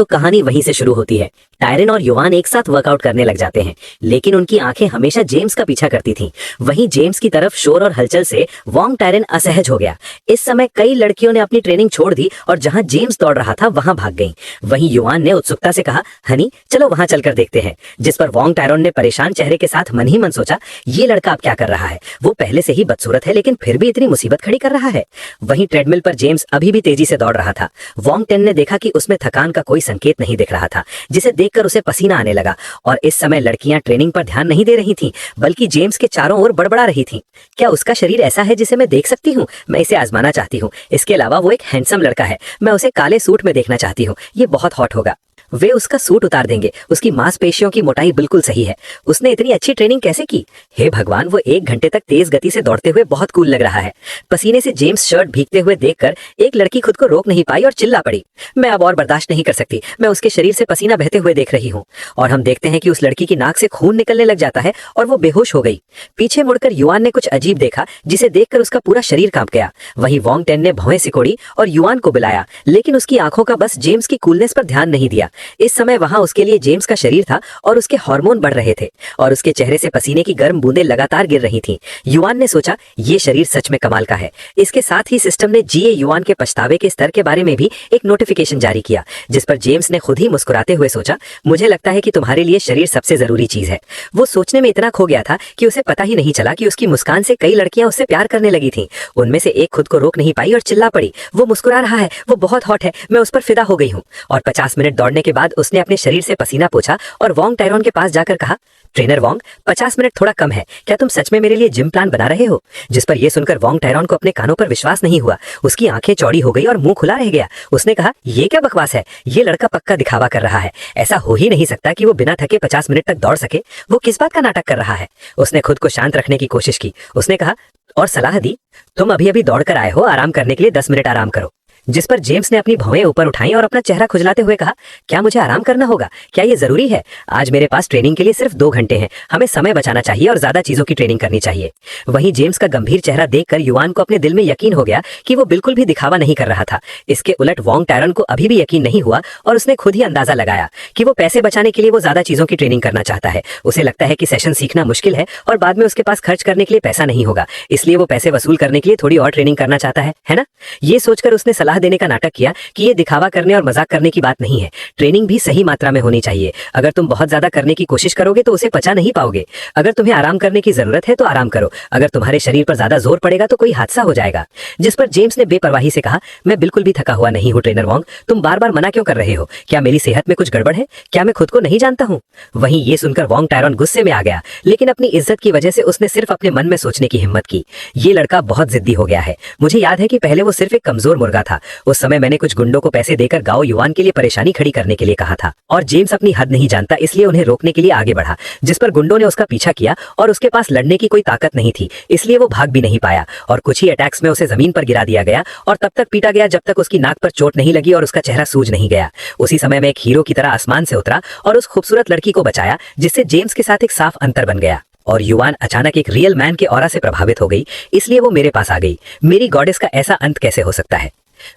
तो कहानी वहीं से शुरू होती है। टायरन और युवान एक साथ वर्कआउट करने लग जाते हैं, लेकिन उनकी आंखें हमेशा जेम्स का पीछा करती थीं। वहीं जेम्स की तरफ शोर और हलचल से वोंग टायरन असहज हो गया। इस समय कई लड़कियों ने अपनी ट्रेनिंग छोड़ दी और जहां जेम्स दौड़ रहा था वहां भाग गईं। वहीं युवान ने उत्सुकता से कहा, हनी चलो वहां चलकर देखते हैं। जिस पर वोंग टायरन ने परेशान चेहरे के साथ मन ही मन सोचा, ये लड़का अब क्या कर रहा है? वो पहले से ही बदसूरत है, लेकिन फिर भी इतनी मुसीबत खड़ी कर रहा है। वहीं ट्रेडमिल पर जेम्स अभी भी तेजी से दौड़ रहा था। वोंग टेन ने देखा कि उसमें थकान का कोई संकेत नहीं दिख रहा था, जिसे देखकर उसे पसीना आने लगा। और इस समय लड़कियां ट्रेनिंग पर ध्यान नहीं दे रही थीं, बल्कि जेम्स के चारों ओर बड़बड़ा रही थीं। क्या उसका शरीर ऐसा है जिसे मैं देख सकती हूँ? मैं इसे आजमाना चाहती हूँ। इसके अलावा वो एक हैंडसम लड़का है, मैं उसे काले सूट में देखना चाहती हूँ। ये बहुत हॉट होगा। वे उसका सूट उतार देंगे। उसकी मांसपेशियों की मोटाई बिल्कुल सही है। उसने इतनी अच्छी ट्रेनिंग कैसे की? हे भगवान, वो 1 घंटे तक तेज गति से दौड़ते हुए बहुत कूल लग रहा है। पसीने से जेम्स शर्ट भीगते हुए देखकर एक लड़की खुद को रोक नहीं पाई और चिल्ला पड़ी, मैं अब और बर्दाश्त नहीं कर सकती। मैं उसके शरीर से पसीना बहते हुए देख रही हूँ। और हम देखते हैं कि उस लड़की की नाक से खून निकलने लग जाता है और वो बेहोश हो गई। पीछे मुड़कर युआन ने कुछ अजीब देखा, जिसे देखकर उसका पूरा शरीर कांप गया। वहीं वोंग टेन ने भौहें सिकोड़ी और युआन को बुलाया, लेकिन उसकी आंखों का बस जेम्स की कूलनेस पर ध्यान नहीं दिया। इस समय वहां उसके लिए जेम्स का शरीर था और उसके हार्मोन बढ़ रहे थे और उसके चेहरे से पसीने की गर्म बूंदें लगातार गिर रही थीं। युआन ने सोचा, ये शरीर सच में कमाल का है। इसके साथ ही सिस्टम ने जीए युआन के पछतावे के स्तर के बारे में भी एक नोटिफिकेशन जारी किया, जिस पर जेम्स ने खुद ही मुस्कुराते हुए सोचा, मुझे लगता है कि तुम्हारे लिए शरीर सबसे जरूरी चीज है। वो सोचने में इतना खो गया था कि उसे पता ही नहीं चला कि उसकी मुस्कान से कई लड़कियां उससे प्यार करने लगी थीं। उनमें से एक खुद को रोक नहीं पाई और चिल्ला पड़ी, वो मुस्कुरा रहा है, वो बहुत हॉट है, मैं उस पर फिदा हो गई हूँ। और 50 मिनट दौड़ने के बाद उसने अपने शरीर से पसीना पोंछा और वोंग टायरन के पास जाकर कहा, ट्रेनर वोंग, 50 मिनट थोड़ा कम है, क्या तुम सच में मेरे लिए जिम प्लान बना रहे हो? जिस पर यह सुनकर वोंग टायरन को अपने कानों पर विश्वास नहीं हुआ। उसकी आंखें चौड़ी हो गई और मुंह खुला रह गया। उसने कहा, ये क्या बकवास है? ये लड़का पक्का दिखावा कर रहा है। ऐसा हो ही नहीं सकता कि वो बिना थके 50 मिनट तक दौड़ सके। वो किस बात का नाटक कर रहा है? उसने खुद को शांत रखने की कोशिश की। उसने कहा और सलाह दी, तुम अभी अभी दौड़ कर आए हो, आराम करने के लिए 10 मिनट आराम करो। जिस पर जेम्स ने अपनी भौहें ऊपर उठाई और अपना चेहरा खुजलाते हुए कहा, क्या मुझे आराम करना होगा? क्या ये जरूरी है? आज मेरे पास ट्रेनिंग के लिए सिर्फ 2 घंटे हैं। हमें समय बचाना चाहिए और ज्यादा चीजों की ट्रेनिंग करनी चाहिए। वहीं जेम्स का गंभीर चेहरा देखकर युआन को अपने दिल में यकीन हो गया कि वो बिल्कुल भी दिखावा नहीं कर रहा था। इसके उलट वोंग टायरन को अभी भी यकीन नहीं हुआ और उसने खुद ही अंदाजा लगाया कि वो पैसे बचाने के लिए वो ज्यादा चीजों की ट्रेनिंग करना चाहता है। उसे लगता है कि सेशन सीखना मुश्किल है और बाद में उसके पास खर्च करने के लिए पैसा नहीं होगा, इसलिए वो पैसे वसूल करने के लिए थोड़ी और ट्रेनिंग करना चाहता है ना? ये सोचकर उसने सलाह देने का नाटक किया कि ये दिखावा करने और मजाक करने की बात नहीं है। ट्रेनिंग भी सही मात्रा में होनी चाहिए। अगर तुम बहुत ज्यादा करने की कोशिश करोगे तो उसे पचा नहीं पाओगे। अगर तुम्हें आराम करने की जरूरत है तो आराम करो। अगर तुम्हारे शरीर पर ज्यादा जोर पड़ेगा तो कोई हादसा हो जाएगा। जिस पर जेम्स ने बेपरवाही से कहा, मैं बिल्कुल भी थका हुआ नहीं हूँ ट्रेनर वोंग, तुम बार बार मना क्यों कर रहे हो? क्या मेरी सेहत में कुछ गड़बड़ है? क्या मैं खुद को नहीं जानता हूँ? वहीं ये सुनकर वोंग टायरन गुस्से में आ गया, लेकिन अपनी इज्जत की वजह से उसने सिर्फ अपने मन में सोचने की हिम्मत की। ये लड़का बहुत जिद्दी हो गया है। मुझे याद है कि पहले वो सिर्फ एक कमजोर मुर्गा था। उस समय मैंने कुछ गुंडों को पैसे देकर गाओ युआन के लिए परेशानी खड़ी करने के लिए कहा था और जेम्स अपनी हद नहीं जानता, इसलिए उन्हें रोकने के लिए आगे बढ़ा। जिस पर गुंडों ने उसका पीछा किया और उसके पास लड़ने की कोई ताकत नहीं थी, इसलिए वो भाग भी नहीं पाया और कुछ ही अटैक्स में उसे जमीन पर गिरा दिया गया और तब तक पीटा गया जब तक उसकी नाक पर चोट नहीं लगी और उसका चेहरा सूज नहीं गया। उसी समय मैं एक हीरो की तरह आसमान से उतरा और उस खूबसूरत लड़की को बचाया, जिससे जेम्स के साथ एक साफ अंतर बन गया और युआन अचानक एक रियल मैन के ऑरा से प्रभावित हो गई, इसलिए वो मेरे पास आ गई। मेरी गॉडेस का ऐसा अंत कैसे हो सकता है?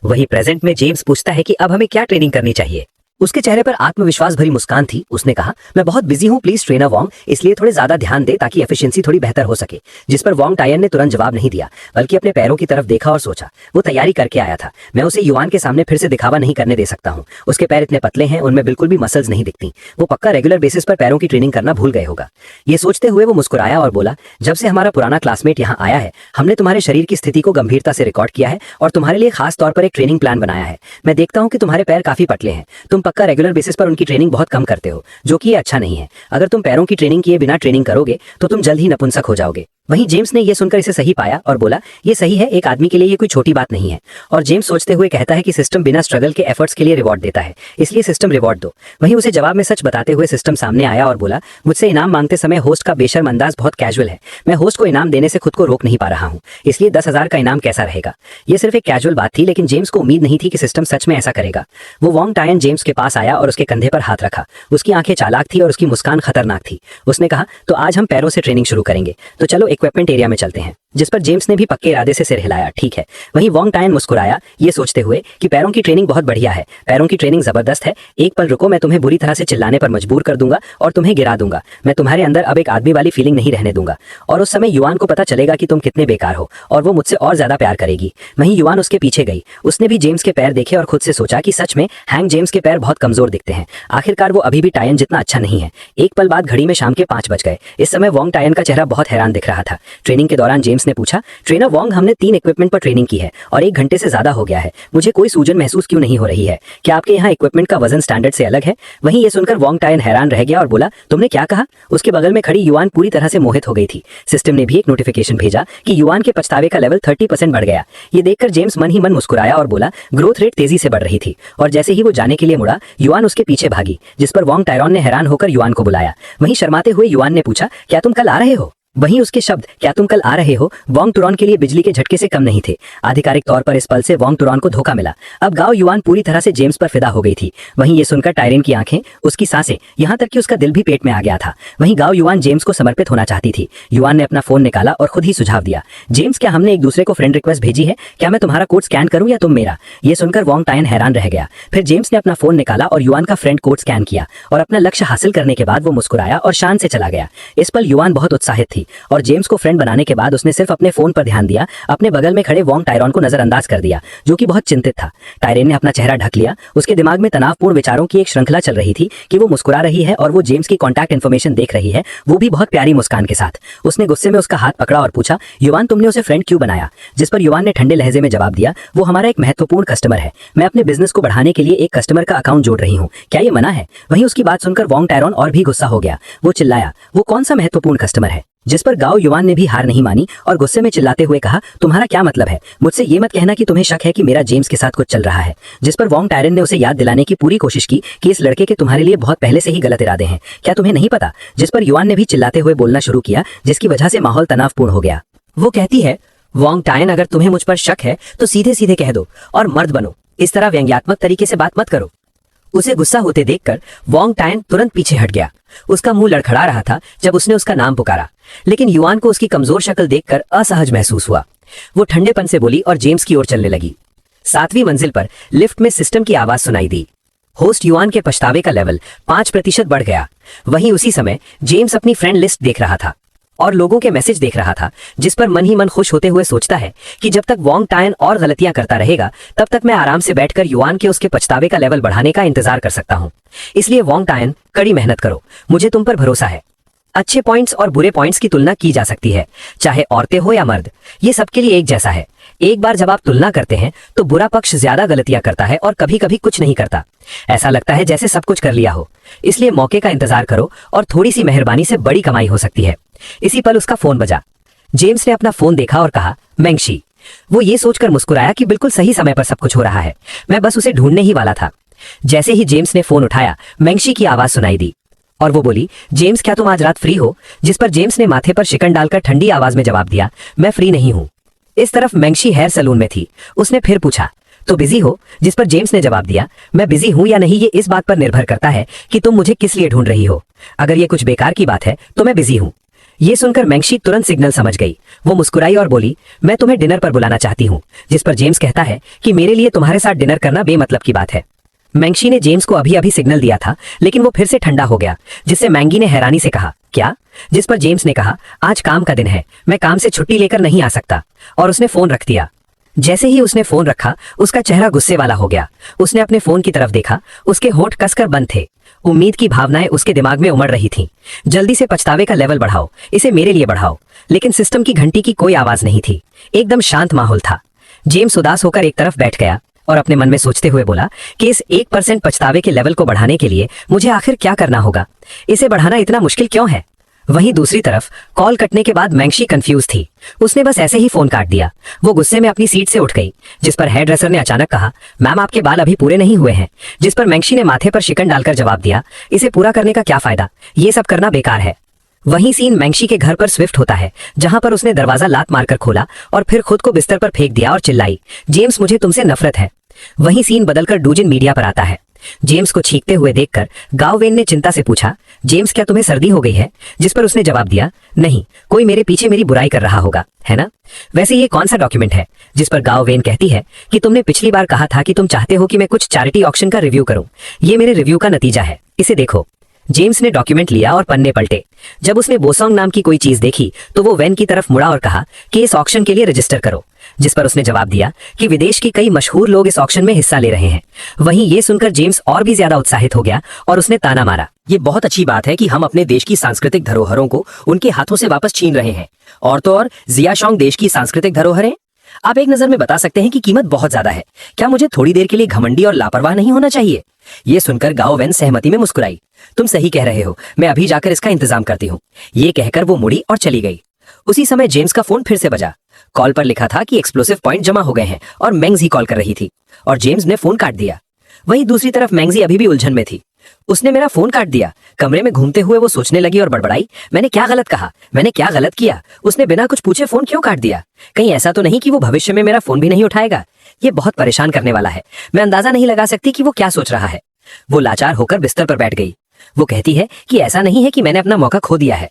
वही प्रेजेंट में जेम्स पूछता है कि अब हमें क्या ट्रेनिंग करनी चाहिए। उसके चेहरे पर आत्मविश्वास भरी मुस्कान थी। उसने कहा, मैं बहुत बिजी हूँ प्लीज ट्रेनर वोंग, इसलिए थोड़े ज्यादा ध्यान दे ताकि एफिशिएंसी थोड़ी बेहतर हो सके। जिस पर वोंग टायरन ने तुरंत जवाब नहीं दिया, बल्कि अपने पैरों की तरफ देखा और सोचा। वो तैयारी करके आया था। मैं उसे युआन के सामने फिर से दिखावा नहीं करने दे सकता हूँ। उसके पैर इतने पतले हैं, उनमें बिल्कुल भी मसल्स नहीं दिखती। वो पक्का रेगुलर बेसिस पर पैरों की ट्रेनिंग करना भूल गए होगा। ये सोचते हुए वो मुस्कुराया और बोला, जब से हमारा पुराना क्लासमेट यहाँ आया है, हमने तुम्हारे शरीर की स्थिति को गंभीरता से रिकॉर्ड किया है और तुम्हारे लिए खास तौर पर एक ट्रेनिंग प्लान बनाया है। मैं देखता हूँ कि तुम्हारे पैर काफी पतले हैं। तुम पक्का रेगुलर बेसिस पर उनकी ट्रेनिंग बहुत कम करते हो, जो कि ये अच्छा नहीं है। अगर तुम पैरों की ट्रेनिंग किए बिना ट्रेनिंग करोगे तो तुम जल्द ही नपुंसक हो जाओगे। वहीं जेम्स ने यह सुनकर इसे सही पाया और बोला, ये सही है, एक आदमी के लिए ये कोई छोटी बात नहीं है। और जेम्स सोचते हुए कहता है कि सिस्टम बिना स्ट्रगल के एफर्ट्स के लिए रिवॉर्ड देता है, इसलिए सिस्टम रिवॉर्ड दो। वहीं उसे जवाब में सच बताते हुए सिस्टम सामने आया और बोला, मुझसे इनाम मांगते समय होस्ट का बेशर्म अंदाज बहुत कैजुअल है। मैं होस्ट को इनाम देने से खुद को रोक नहीं पा रहा हूँ, इसलिए 10,000 का इनाम कैसा रहेगा? ये सिर्फ एक कैजुअल बात थी, लेकिन जेम्स को उम्मीद नहीं थी कि सिस्टम सच में ऐसा करेगा। वो वोंग टायरन जेम्स के पास आया और उसके कंधे पर हाथ रखा। उसकी आंखें चालाक थी और उसकी मुस्कान खतरनाक थी। उसने कहा, तो आज हम पैरों से ट्रेनिंग शुरू करेंगे, तो चलो इक्विपमेंट एरिया में चलते हैं। जिस पर जेम्स ने भी पक्के इरादे से सिर हिलाया। ठीक है। वहीं वॉन्ग टायन मुस्कुराया, ये सोचते हुए कि पैरों की ट्रेनिंग बहुत बढ़िया है, पैरों की ट्रेनिंग जबरदस्त है। एक पल रुको, मैं तुम्हें बुरी तरह से चिल्लाने पर मजबूर कर दूंगा और तुम्हें गिरा दूंगा। मैं तुम्हारे अंदर अब एक आदमी वाली फीलिंग नहीं रहने दूंगा और उस समय युआन को पता चलेगा कि तुम कितने बेकार हो और वो मुझसे और ज्यादा प्यार करेगी। वहीं युआन उसके पीछे गई। उसने भी जेम्स के पैर देखे और खुद से सोचा कि सच में हैंक जेम्स के पैर बहुत कमजोर दिखते हैं। आखिरकार वो अभी भी टायन जितना अच्छा नहीं है। एक पल बाद घड़ी में शाम के 5 बज गए। इस समय वॉन्ग टायन का चेहरा बहुत हैरान दिख रहा था। ट्रेनिंग के दौरान जेम्स ने पूछा, ट्रेनर वॉन्ग, हमने 3 इक्विपमेंट पर ट्रेनिंग की है और 1 घंटे से ज्यादा हो गया है, मुझे कोई सूजन महसूस क्यों नहीं हो रही है? क्या आपके यहाँ इक्विपमेंट का वजन स्टैंडर्ड से अलग है? वहीं ये सुनकर वॉन्ग टायन हैरान रह गया और बोला, तुमने क्या कहा? उसके बगल में खड़ी युआन पूरी तरह से मोहित हो गई थी। सिस्टम ने भी एक नोटिफिकेशन भेजा कि युआन के पछतावे का लेवल 30% बढ़ गया। ये देखकर जेम्स मन ही मन मुस्कुराया और बोला, ग्रोथ रेट तेजी से बढ़ रही थी। और जैसे ही वो जाने के लिए मुड़ा, युआन उसके पीछे भागी, जिस पर वॉन्ग टायरॉन ने हैरान होकर युआन को बुलाया। वहीं शर्माते हुए युआन ने पूछा, क्या तुम कल आ रहे हो? वहीं उसके शब्द क्या तुम कल आ रहे हो वॉन्ग टुरॉन के लिए बिजली के झटके से कम नहीं थे। आधिकारिक तौर पर इस पल से वॉन्ग टुरॉन को धोखा मिला। अब गांव युआन पूरी तरह से जेम्स पर फिदा हो गई थी। वहीं ये सुनकर टायरिन की आंखें, उसकी सांसें, यहाँ तक कि उसका दिल भी पेट में आ गया था। वहीं गांव युआन जेम्स को समर्पित होना चाहती थी। युआन ने अपना फोन निकाला और खुद ही सुझाव दिया, जेम्स, क्या हमने एक दूसरे को फ्रेंड रिक्वेस्ट भेजी है? क्या मैं तुम्हारा कोड स्कैन करूं या तुम मेरा? ये सुनकर वॉन्ग टायन हैरान रह गया। फिर जेम्स ने अपना फोन निकाला और युआन का फ्रेंड कोड स्कैन किया और अपना लक्ष्य हासिल करने के बाद वो मुस्कुराया और शान से चला गया। इस पल युआन बहुत उत्साहित थी और जेम्स को फ्रेंड बनाने के बाद उसने सिर्फ अपने फोन पर ध्यान दिया, अपने बगल में खड़े वॉन्ग टायरॉन को नजरअंदाज कर दिया, जो कि बहुत चिंतित था। टायरन ने अपना चेहरा ढक लिया। उसके दिमाग में तनावपूर्ण विचारों की एक श्रृंखला चल रही थी कि वो मुस्कुरा रही है और वो जेम्स की कॉन्टैक्ट इन्फॉर्मेशन देख रही है, वो भी बहुत प्यारी मुस्कान के साथ। उसने गुस्से में उसका हाथ पकड़ा और पूछा, युवान, तुमने उसे फ्रेंड क्यों बनाया? जिस पर युवान ने ठंडे लहजे में जवाब दिया, वो हमारा एक महत्वपूर्ण कस्टमर है, मैं अपने बिजनेस को बढ़ाने के लिए एक कस्टमर का अकाउंट जोड़ रही हूँ, क्या ये मना है? वहीं उसकी बात सुनकर वॉन्ग टायरॉन और भी गुस्सा हो गया। वो चिल्लाया, वो कौन सा महत्वपूर्ण कस्टमर है? जिस पर गाओ युवान ने भी हार नहीं मानी और गुस्से में चिल्लाते हुए कहा, तुम्हारा क्या मतलब है? मुझसे ये मत कहना कि तुम्हें शक है कि मेरा जेम्स के साथ कुछ चल रहा है। जिस पर वॉन्ग टायरन ने उसे याद दिलाने की पूरी कोशिश की कि इस लड़के के तुम्हारे लिए बहुत पहले से ही गलत इरादे हैं, क्या तुम्हें नहीं पता? जिस पर युवान ने भी चिल्लाते हुए बोलना शुरू किया, जिसकी वजह से माहौल तनावपूर्ण हो गया। वो कहती है, वॉन्ग टायन, अगर तुम्हें मुझ पर शक है तो सीधे सीधे कह दो और मर्द बनो, इस तरह व्यंग्यात्मक तरीके से बात मत करो। उसे गुस्सा होते देखकर वॉन्ग टायन तुरंत पीछे हट गया। उसका मुंह लड़खड़ा रहा था जब उसने उसका नाम पुकारा, लेकिन युवान को उसकी कमजोर शक्ल देखकर असहज महसूस हुआ। वो ठंडेपन से बोली और जेम्स की ओर चलने लगी। 7वीं मंजिल पर लिफ्ट में सिस्टम की आवाज सुनाई दी। होस्ट युवान के पछतावे का लेवल 5% बढ़ गया। वहीं उसी समय जेम्स अपनी फ्रेंड लिस्ट देख रहा था और लोगों के मैसेज देख रहा था, जिस पर मन ही मन खुश होते हुए सोचता है कि जब तक वॉन्ग टायन और गलतियां करता रहेगा तब तक मैं आराम से बैठकर युवान के उसके पछतावे का लेवल बढ़ाने का इंतजार कर सकता हूं। इसलिए वॉन्ग टायन, कड़ी मेहनत करो, मुझे तुम पर भरोसा है। अच्छे पॉइंट्स और बुरे पॉइंट्स की तुलना की जा सकती है, चाहे औरतें हो या मर्द, ये सबके लिए एक जैसा है। एक बार जब आप तुलना करते हैं तो बुरा पक्ष ज्यादा गलतियां करता है और कभी कभी कुछ नहीं करता। ऐसा लगता है जैसे सब कुछ कर लिया हो। इसलिए मौके का इंतजार करो और थोड़ी सी मेहरबानी से बड़ी कमाई हो सकती है। इसी पल उसका फोन बजा। जेम्स ने अपना फोन देखा और कहा, मेंगशी। वो ये सोचकर मुस्कुराया कि बिल्कुल सही समय पर सब कुछ हो रहा है, मैं बस उसे ढूंढने ही वाला था। जैसे ही जेम्स ने फोन उठाया, मेंगशी की आवाज सुनाई दी और वो बोली, जेम्स, क्या तुम आज रात फ्री हो? जिस पर जेम्स ने माथे पर शिकन डालकर ठंडी आवाज में जवाब दिया, मैं फ्री नहीं हूं। इस तरफ मेंगशी हेयर सैलून में थी। उसने फिर पूछा, तो बिजी हो? जिस पर जेम्स ने जवाब दिया, मैं बिजी हूं या नहीं ये इस बात पर निर्भर करता है कि तुम मुझे किस लिए ढूंढ रही हो। अगर ये कुछ बेकार की बात है तो मैं बिजी हूं। ये सुनकर मेंगशी तुरंत सिग्नल समझ गई। वो मुस्कुराई और बोली, मैं तुम्हें डिनर पर बुलाना चाहती हूँ। जिस पर जेम्स कहता है कि मेरे लिए तुम्हारे साथ डिनर करना बेमतलब की बात है। मेंगशी ने जेम्स को अभी अभी सिग्नल दिया था, लेकिन वो फिर से ठंडा हो गया, जिससे मैंगी ने हैरानी से कहा, क्या? जिस पर जेम्स ने कहा, आज काम का दिन है, मैं काम से छुट्टी लेकर नहीं आ सकता, और उसने फोन रख दिया। जैसे ही उसने फोन रखा, उसका चेहरा गुस्से वाला हो गया। उसने अपने फोन की तरफ देखा, उसके होंठ कसकर बंद थे। उम्मीद की भावनाएं उसके दिमाग में उमड़ रही थीं। जल्दी से पछतावे का लेवल बढ़ाओ, इसे मेरे लिए बढ़ाओ। लेकिन सिस्टम की घंटी की कोई आवाज नहीं थी। एकदम शांत माहौल था। जेम्स उदास होकर एक तरफ बैठ गया और अपने मन में सोचते हुए बोला कि इस 1% पछतावे के लेवल को बढ़ाने के लिए मुझे आखिर क्या करना होगा? इसे बढ़ाना इतना मुश्किल क्यों है? वहीं दूसरी तरफ कॉल कटने के बाद मेंगशी कंफ्यूज थी। उसने बस ऐसे ही फोन काट दिया। वो गुस्से में अपनी सीट से उठ गई, जिस पर हेयर ड्रेसर ने अचानक कहा, मैम, आपके बाल अभी पूरे नहीं हुए हैं। जिस पर मेंगशी ने माथे पर शिकन डालकर जवाब दिया, इसे पूरा करने का क्या फायदा, ये सब करना बेकार है। वहीं सीन मेंगशी के घर पर स्विफ्ट होता है, जहां पर उसने दरवाजा लात मारकर खोला और फिर खुद को बिस्तर पर फेंक दिया और चिल्लाई, जेम्स, मुझे तुमसे नफरत है। वहीं सीन बदलकर डूजिन मीडिया पर आता है। जेम्स को छींकते हुए देखकर गाओवेन ने चिंता से पूछा, जेम्स क्या तुम्हें सर्दी हो गई है? जिस पर उसने जवाब दिया, नहीं, कोई मेरे पीछे मेरी बुराई कर रहा होगा, है ना? वैसे ये कौन सा डॉक्यूमेंट है? जिस पर गाओवेन कहती है कि तुमने पिछली बार कहा था कि तुम चाहते हो कि मैं कुछ चैरिटी ऑक्शन का रिव्यू करूं। ये मेरे रिव्यू का नतीजा है, इसे देखो। जेम्स ने डॉक्यूमेंट लिया और पन्ने पलटे। जब उसने बोसोंग नाम की कोई चीज देखी तो वो वैन की तरफ मुड़ा और कहा कि इस ऑक्शन के लिए रजिस्टर करो। जिस पर उसने जवाब दिया कि विदेश के कई मशहूर लोग इस ऑक्शन में हिस्सा ले रहे हैं। वहीं ये सुनकर जेम्स और भी ज्यादा उत्साहित हो गया और उसने ताना मारा, ये बहुत अच्छी बात है कि हम अपने देश की सांस्कृतिक धरोहरों को उनके हाथों से वापस छीन रहे हैं। और तो और जियाशोंग देश की सांस्कृतिक धरोहरें। आप एक नजर में बता सकते हैं कि कीमत बहुत ज्यादा है। क्या मुझे थोड़ी देर के लिए घमंडी और लापरवाह नहीं होना चाहिए? ये सुनकर गाओवेन सहमति में मुस्कुराई। तुम सही कह रहे हो, मैं अभी जाकर इसका इंतजाम करती हूँ। ये कहकर वो मुड़ी और चली गई। उसी समय जेम्स का फोन फिर से बजा। कॉल पर लिखा था कि एक्सप्लोसिव पॉइंट जमा हो गए हैं और मैंगजी कॉल कर रही थी और जेम्स ने फोन काट दिया। वहीं दूसरी तरफ मैंगजी अभी भी उलझन में थी। उसने मेरा फोन काट दिया। कमरे में घूमते हुए वो सोचने लगी और बड़बड़ाई, मैंने क्या गलत कहा? मैंने क्या गलत किया? उसने बिना कुछ पूछे फोन क्यों काट दिया? कहीं ऐसा तो नहीं कि वो भविष्य में मेरा फोन भी नहीं उठाएगा? ये बहुत परेशान करने वाला है। मैं अंदाजा नहीं लगा सकती कि वो क्या सोच रहा है। वो लाचार होकर बिस्तर पर बैठ गई। वो कहती है कि ऐसा नहीं है कि मैंने अपना मौका खो दिया है।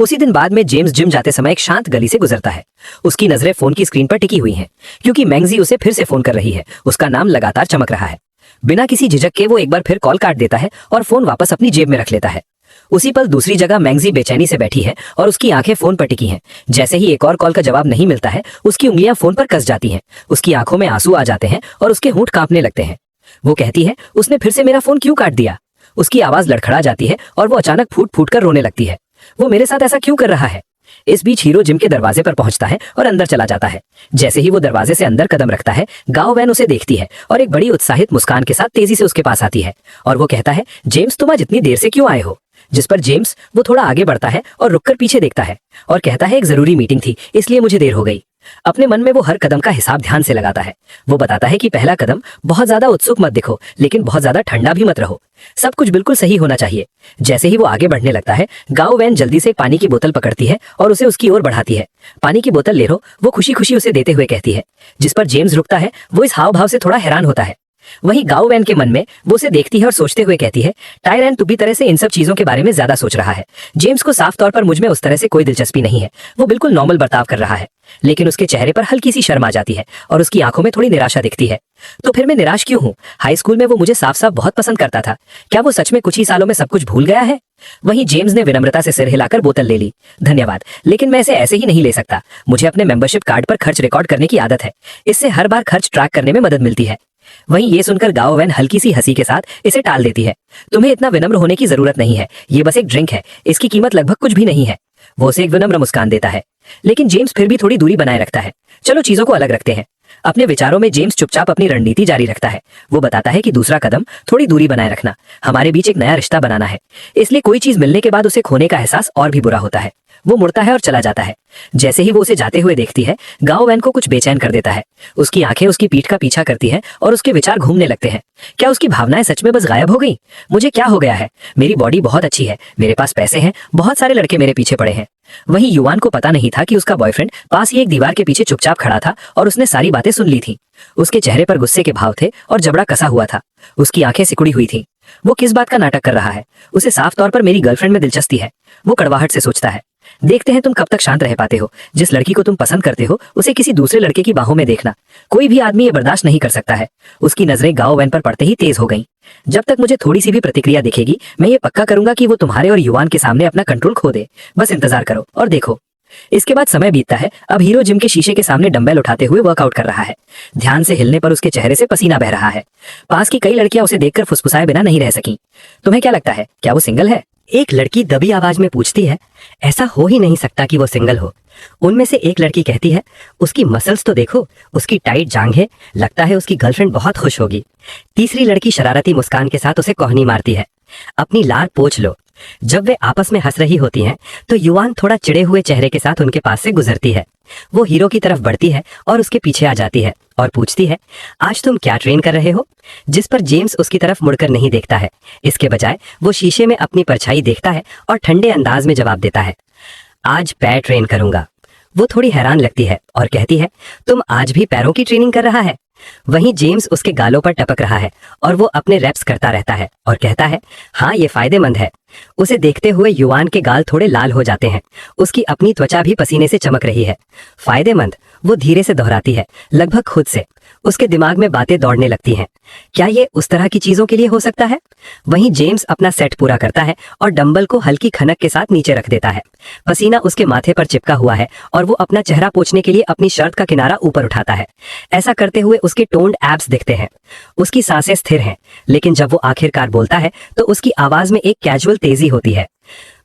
उसी दिन बाद में जेम्स जिम जाते समय एक शांत गली से गुजरता है। उसकी नजरें फोन की स्क्रीन पर टिकी हुई हैं, क्योंकि मैंगजी उसे फिर से फोन कर रही है। उसका नाम लगातार चमक रहा है। बिना किसी झिझक के वो एक बार फिर कॉल काट देता है और फोन वापस अपनी जेब में रख लेता है। उसी पल दूसरी जगह मैंगजी बेचैनी से बैठी है और उसकी आंखें फोन पर टिकी हैं। जैसे ही एक और कॉल का जवाब नहीं मिलता है, उसकी उंगलियां फोन पर कस जाती हैं। उसकी आंखों में आंसू आ जाते हैं और उसके होंठ कांपने लगते हैं। वो कहती है, उसने फिर से मेरा फोन क्यों काट दिया? उसकी आवाज लड़खड़ा जाती है और वो अचानक फूट फूट कर रोने लगती है। वो मेरे साथ ऐसा क्यों कर रहा है? इस बीच हीरो जिम के दरवाजे पर पहुंचता है और अंदर चला जाता है। जैसे ही वो दरवाजे से अंदर कदम रखता है, गाओवेन उसे देखती है और एक बड़ी उत्साहित मुस्कान के साथ तेजी से उसके पास आती है और वो कहता है, जेम्स तुम आज इतनी देर से क्यों आए हो? जिस पर जेम्स वो थोड़ा आगे बढ़ता है और रुककर पीछे देखता है और कहता है, एक जरूरी मीटिंग थी, इसलिए मुझे देर हो गई। अपने मन में वो हर कदम का हिसाब ध्यान से लगाता है। वो बताता है कि पहला कदम, बहुत ज्यादा उत्सुक मत दिखो, लेकिन बहुत ज्यादा ठंडा भी मत रहो। सब कुछ बिल्कुल सही होना चाहिए। जैसे ही वो आगे बढ़ने लगता है, गाओवेन जल्दी से पानी की बोतल पकड़ती है और उसे उसकी ओर बढ़ाती है। पानी की बोतल ले लो, वो खुशी खुशी उसे देते हुए कहती है। जिस पर जेम्स रुकता है। वो इस हाव भाव से थोड़ा हैरान होता है। वहीं गाओवेन के मन में वो उसे देखती है और सोचते हुए कहती है, टायरन तुबी तरह से इन सब चीजों के बारे में ज्यादा सोच रहा है। जेम्स को साफ तौर पर मुझ में उस तरह से कोई दिलचस्पी नहीं है। वो बिल्कुल नॉर्मल बर्ताव कर रहा है, लेकिन उसके चेहरे पर हल्की सी शर्म आ जाती है और उसकी आंखों में थोड़ी निराशा दिखती है। तो फिर मैं निराश क्यों हूँ? हाई स्कूल में वो मुझे साफ साफ बहुत पसंद करता था। क्या वो सच में कुछ ही सालों में सब कुछ भूल गया है? वहीं जेम्स ने विनम्रता से सिर हिलाकर बोतल ले ली। धन्यवाद, लेकिन मैं इसे ऐसे ही नहीं ले सकता। मुझे अपने मेंबरशिप कार्ड पर खर्च रिकॉर्ड करने की आदत है। इससे हर बार खर्च ट्रैक करने में मदद मिलती है। वहीं ये सुनकर गाओवेन हल्की सी हंसी के साथ इसे टाल देती है। तुम्हें इतना विनम्र होने की जरूरत नहीं है। ये बस एक ड्रिंक है, इसकी कीमत लगभग कुछ भी नहीं है। वो उसे एक विनम्र मुस्कान देता है, लेकिन जेम्स फिर भी थोड़ी दूरी बनाए रखता है। चलो चीजों को अलग रखते हैं। अपने विचारों में जेम्स चुपचाप अपनी रणनीति जारी रखता है। वो बताता है कि दूसरा कदम, थोड़ी दूरी बनाए रखना। हमारे बीच एक नया रिश्ता बनाना है, इसलिए कोई चीज मिलने के बाद उसे खोने का एहसास और भी बुरा होता है। वो मुड़ता है और चला जाता है। जैसे ही वो उसे जाते हुए देखती है, गाओवेन को कुछ बेचैन कर देता है। उसकी आंखें उसकी पीठ का पीछा करती हैं और उसके विचार घूमने लगते हैं। क्या उसकी भावनाएं सच में बस गायब हो गई? मुझे क्या हो गया है? मेरी बॉडी बहुत अच्छी है, मेरे पास पैसे हैं, बहुत सारे लड़के मेरे पीछे पड़े हैं। वहीं युवान को पता नहीं था कि उसका बॉयफ्रेंड पास ही एक दीवार के पीछे चुपचाप खड़ा था और उसने सारी बातें सुन ली थी। उसके चेहरे पर गुस्से के भाव थे और जबड़ा कसा हुआ था। उसकी आंखें सिकुड़ी हुई थी। वो किस बात का नाटक कर रहा है? उसे साफ तौर पर मेरी गर्लफ्रेंड में दिलचस्पी है। वो कड़वाहट से सोचता है। देखते हैं तुम कब तक शांत रह पाते हो। जिस लड़की को तुम पसंद करते हो, उसे किसी दूसरे लड़के की बाहों में देखना कोई भी आदमी ये बर्दाश्त नहीं कर सकता है। उसकी नजरें गाओवेन पर पड़ते ही तेज हो गईं। जब तक मुझे थोड़ी सी भी प्रतिक्रिया दिखेगी, मैं ये पक्का करूंगा कि वो तुम्हारे और युवान के सामने अपना कंट्रोल खो दे। बस इंतजार करो और देखो। इसके बाद समय बीतता है। अब हीरो जिम के शीशे के सामने डंबल उठाते हुए वर्कआउट कर रहा है। ध्यान से हिलने पर उसके चेहरे से पसीना बह रहा है। पास की कई लड़कियां उसे देखकर फुसफुसाए बिना नहीं रह सकी। तुम्हें क्या लगता है, क्या वो सिंगल है? एक लड़की दबी आवाज में पूछती है। ऐसा हो ही नहीं सकता कि वो सिंगल हो। उनमें से एक लड़की कहती है, उसकी मसल्स तो देखो, उसकी टाइट जांघें, लगता है उसकी गर्लफ्रेंड बहुत खुश होगी। तीसरी लड़की शरारती मुस्कान के साथ उसे कोहनी मारती है। अपनी लार पोंछ लो। जब वे आपस में हंस रही होती हैं, तो युवान थोड़ा चिड़े हुए चेहरे के साथ उनके पास से गुजरती है। वो हीरो की तरफ बढ़ती है और उसके पीछे आ जाती है और पूछती है, आज तुम क्या ट्रेन कर रहे हो? जिस पर जेम्स उसकी तरफ मुड़कर नहीं देखता है। इसके बजाय वो शीशे में अपनी परछाई देखता है और ठंडे अंदाज में जवाब देता है, आज पैर ट्रेन करूंगा। वो थोड़ी हैरान लगती है और कहती है, तुम आज भी पैरों की ट्रेनिंग कर रहा है? वहीं जेम्स उसके गालों पर टपक रहा है और वो अपने रैप्स करता रहता है और कहता है, हाँ ये फायदेमंद है। उसे देखते हुए युवान के गाल थोड़े लाल हो जाते हैं। उसकी अपनी त्वचा भी पसीने से चमक रही है। फायदेमंद, वो धीरे से दोहराती है, लगभग खुद से। उसके दिमाग में बातें दौड़ने लगती हैं। क्या ये उस तरह की चीजों के लिए हो सकता है? वहीं जेम्स अपना सेट पूरा करता है और डंबल को हल्की खनक के साथ नीचे रख देता है। पसीना उसके माथे पर चिपका हुआ है और वो अपना चेहरा पोंछने के लिए अपनी शर्ट का किनारा ऊपर उठाता है। ऐसा करते हुए उसके टोन्ड एब्स दिखते हैं। उसकी सांसें स्थिर हैं, लेकिन जब वो आखिरकार बोलता है तो उसकी आवाज में एक कैजुअल तेजी होती है।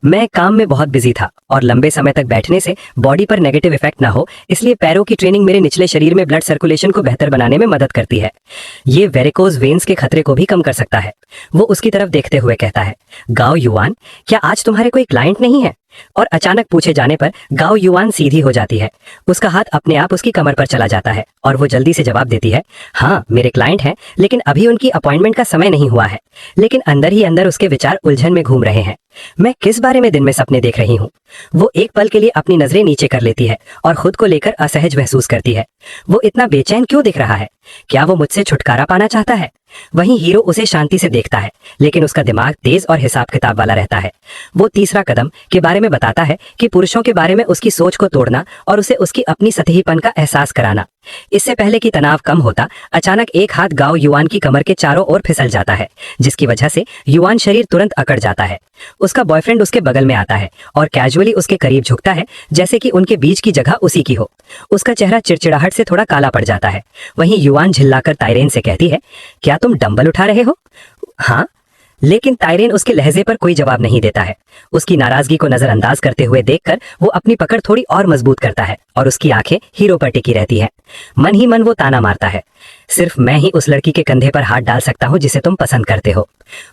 मैं काम में बहुत बिजी था और लंबे समय तक बैठने से बॉडी पर नेगेटिव इफेक्ट ना हो, इसलिए पैरों की ट्रेनिंग मेरे निचले शरीर में ब्लड सर्कुलेशन को बेहतर बनाने में मदद करती है। ये वेरिकोज वेन्स के खतरे को भी कम कर सकता है। वो उसकी तरफ देखते हुए कहता है, गाओ युआन, क्या आज तुम्हारे कोई क्लाइंट नहीं है? और अचानक पूछे जाने पर गाओ युआन सीधी हो जाती है। उसका हाथ अपने आप उसकी कमर पर चला जाता है और वो जल्दी से जवाब देती है, हाँ मेरे क्लाइंट हैं, लेकिन अभी उनकी अपॉइंटमेंट का समय नहीं हुआ है। लेकिन अंदर ही अंदर उसके विचार उलझन में घूम रहे हैं। मैं किस बारे में दिन में सपने देख रही हूँ? वो एक पल के लिए अपनी नजरें नीचे कर लेती है और खुद को लेकर असहज महसूस करती है। वो इतना बेचैन क्यों दिख रहा है? क्या वो मुझसे छुटकारा पाना चाहता है? वहीं हीरो उसे शांति से देखता है, लेकिन उसका दिमाग तेज और हिसाब किताब वाला रहता है। वो तीसरा कदम के बारे में बताता है कि पुरुषों के बारे में उसकी सोच को तोड़ना और उसे उसकी अपनी सतहीपन का एहसास कराना। इससे पहले कि तनाव कम होता, अचानक एक हाथ गाओ युआन की कमर के चारों ओर फिसल जाता है, जिसकी वजह से युआन शरीर तुरंत अकड़ जाता है। उसका बॉयफ्रेंड उसके बगल में आता है और कैजुअली उसके करीब झुकता है, जैसे कि उनके बीच की जगह उसी की हो। उसका चेहरा चिड़चिड़ाहट से थोड़ा काला पड़ जाता है। वहीं युआन झिल्लाकर ताइरेन से कहती है, क्या तुम डंबल उठा रहे हो? हाँ। लेकिन ताइरेन उसके लहजे पर कोई जवाब नहीं देता है। उसकी नाराजगी को नजरअंदाज करते हुए देखकर वो अपनी पकड़ थोड़ी और मजबूत करता है और उसकी आंखें हीरो पर टिकी रहती हैं। मन ही मन वो ताना मारता है, सिर्फ मैं ही उस लड़की के कंधे पर हाथ डाल सकता हूँ जिसे तुम पसंद करते हो।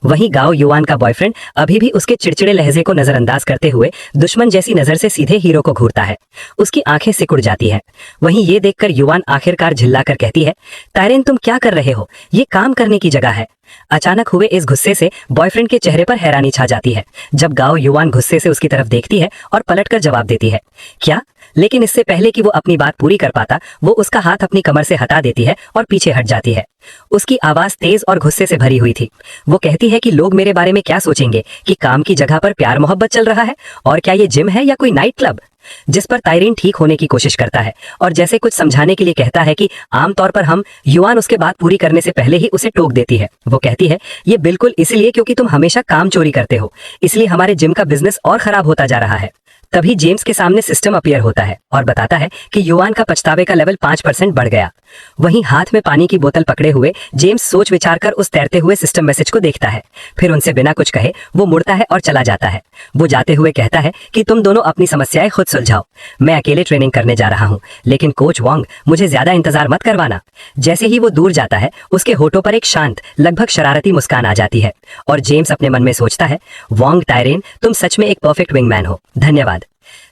वहीं गाओ युआन का बॉयफ्रेंड अभी भी उसके चिड़चिड़े लहजे को नजरअंदाज करते हुए दुश्मन जैसी नजर से सीधे हीरो को घूरता है। उसकी आंखें सिकुड़ जाती हैं। वहीं ये देखकर युआन आखिरकार झिल्लाकर कहती है, ताइरेन तुम क्या कर रहे हो? ये काम करने की जगह है। अचानक हुए इस गुस्से से बॉयफ्रेंड के चेहरे पर हैरानी छा जाती है, जब गाओ युआन गुस्से से उसकी तरफ देखती है और पलटकर जवाब देती है, क्या? लेकिन इससे पहले कि वो अपनी बात पूरी कर पाता, वो उसका हाथ अपनी कमर से हटा देती है और पीछे हट जाती है। उसकी आवाज तेज और गुस्से से भरी हुई थी। वो कहती है कि लोग मेरे बारे में क्या सोचेंगे, कि काम की जगह पर प्यार मोहब्बत चल रहा है, और क्या ये जिम है या कोई नाइट क्लब? जिस पर ताइरेन ठीक होने की कोशिश करता है और जैसे कुछ समझाने के लिए कहता है कि आमतौर पर हम, युआन उसके बात पूरी करने से पहले ही उसे टोक देती है। वो कहती है, ये बिल्कुल इसलिए क्योंकि तुम हमेशा काम चोरी करते हो, इसलिए हमारे जिम का बिजनेस और खराब होता जा रहा है। तभी जेम्स के सामने सिस्टम अपीयर होता है और बताता है कि युआन का पछतावे का लेवल 5% बढ़ गया। वहीं हाथ में पानी की बोतल पकड़े हुए जेम्स सोच विचार कर उस तैरते हुए सिस्टम मैसेज को देखता है। फिर उनसे बिना कुछ कहे वो मुड़ता है और चला जाता है। वो जाते हुए कहता है कि तुम दोनों अपनी समस्याएं खुद सुलझाओ, मैं अकेले ट्रेनिंग करने जा रहा हूँ, लेकिन कोच वॉन्ग मुझे ज्यादा इंतजार मत करवाना। जैसे ही वो दूर जाता है, उसके होठों पर एक शांत, लगभग शरारती मुस्कान आ जाती है और जेम्स अपने मन में सोचता है, वॉन्ग ताइरेन, तुम सच में एक परफेक्ट विंगमैन हो, धन्यवाद।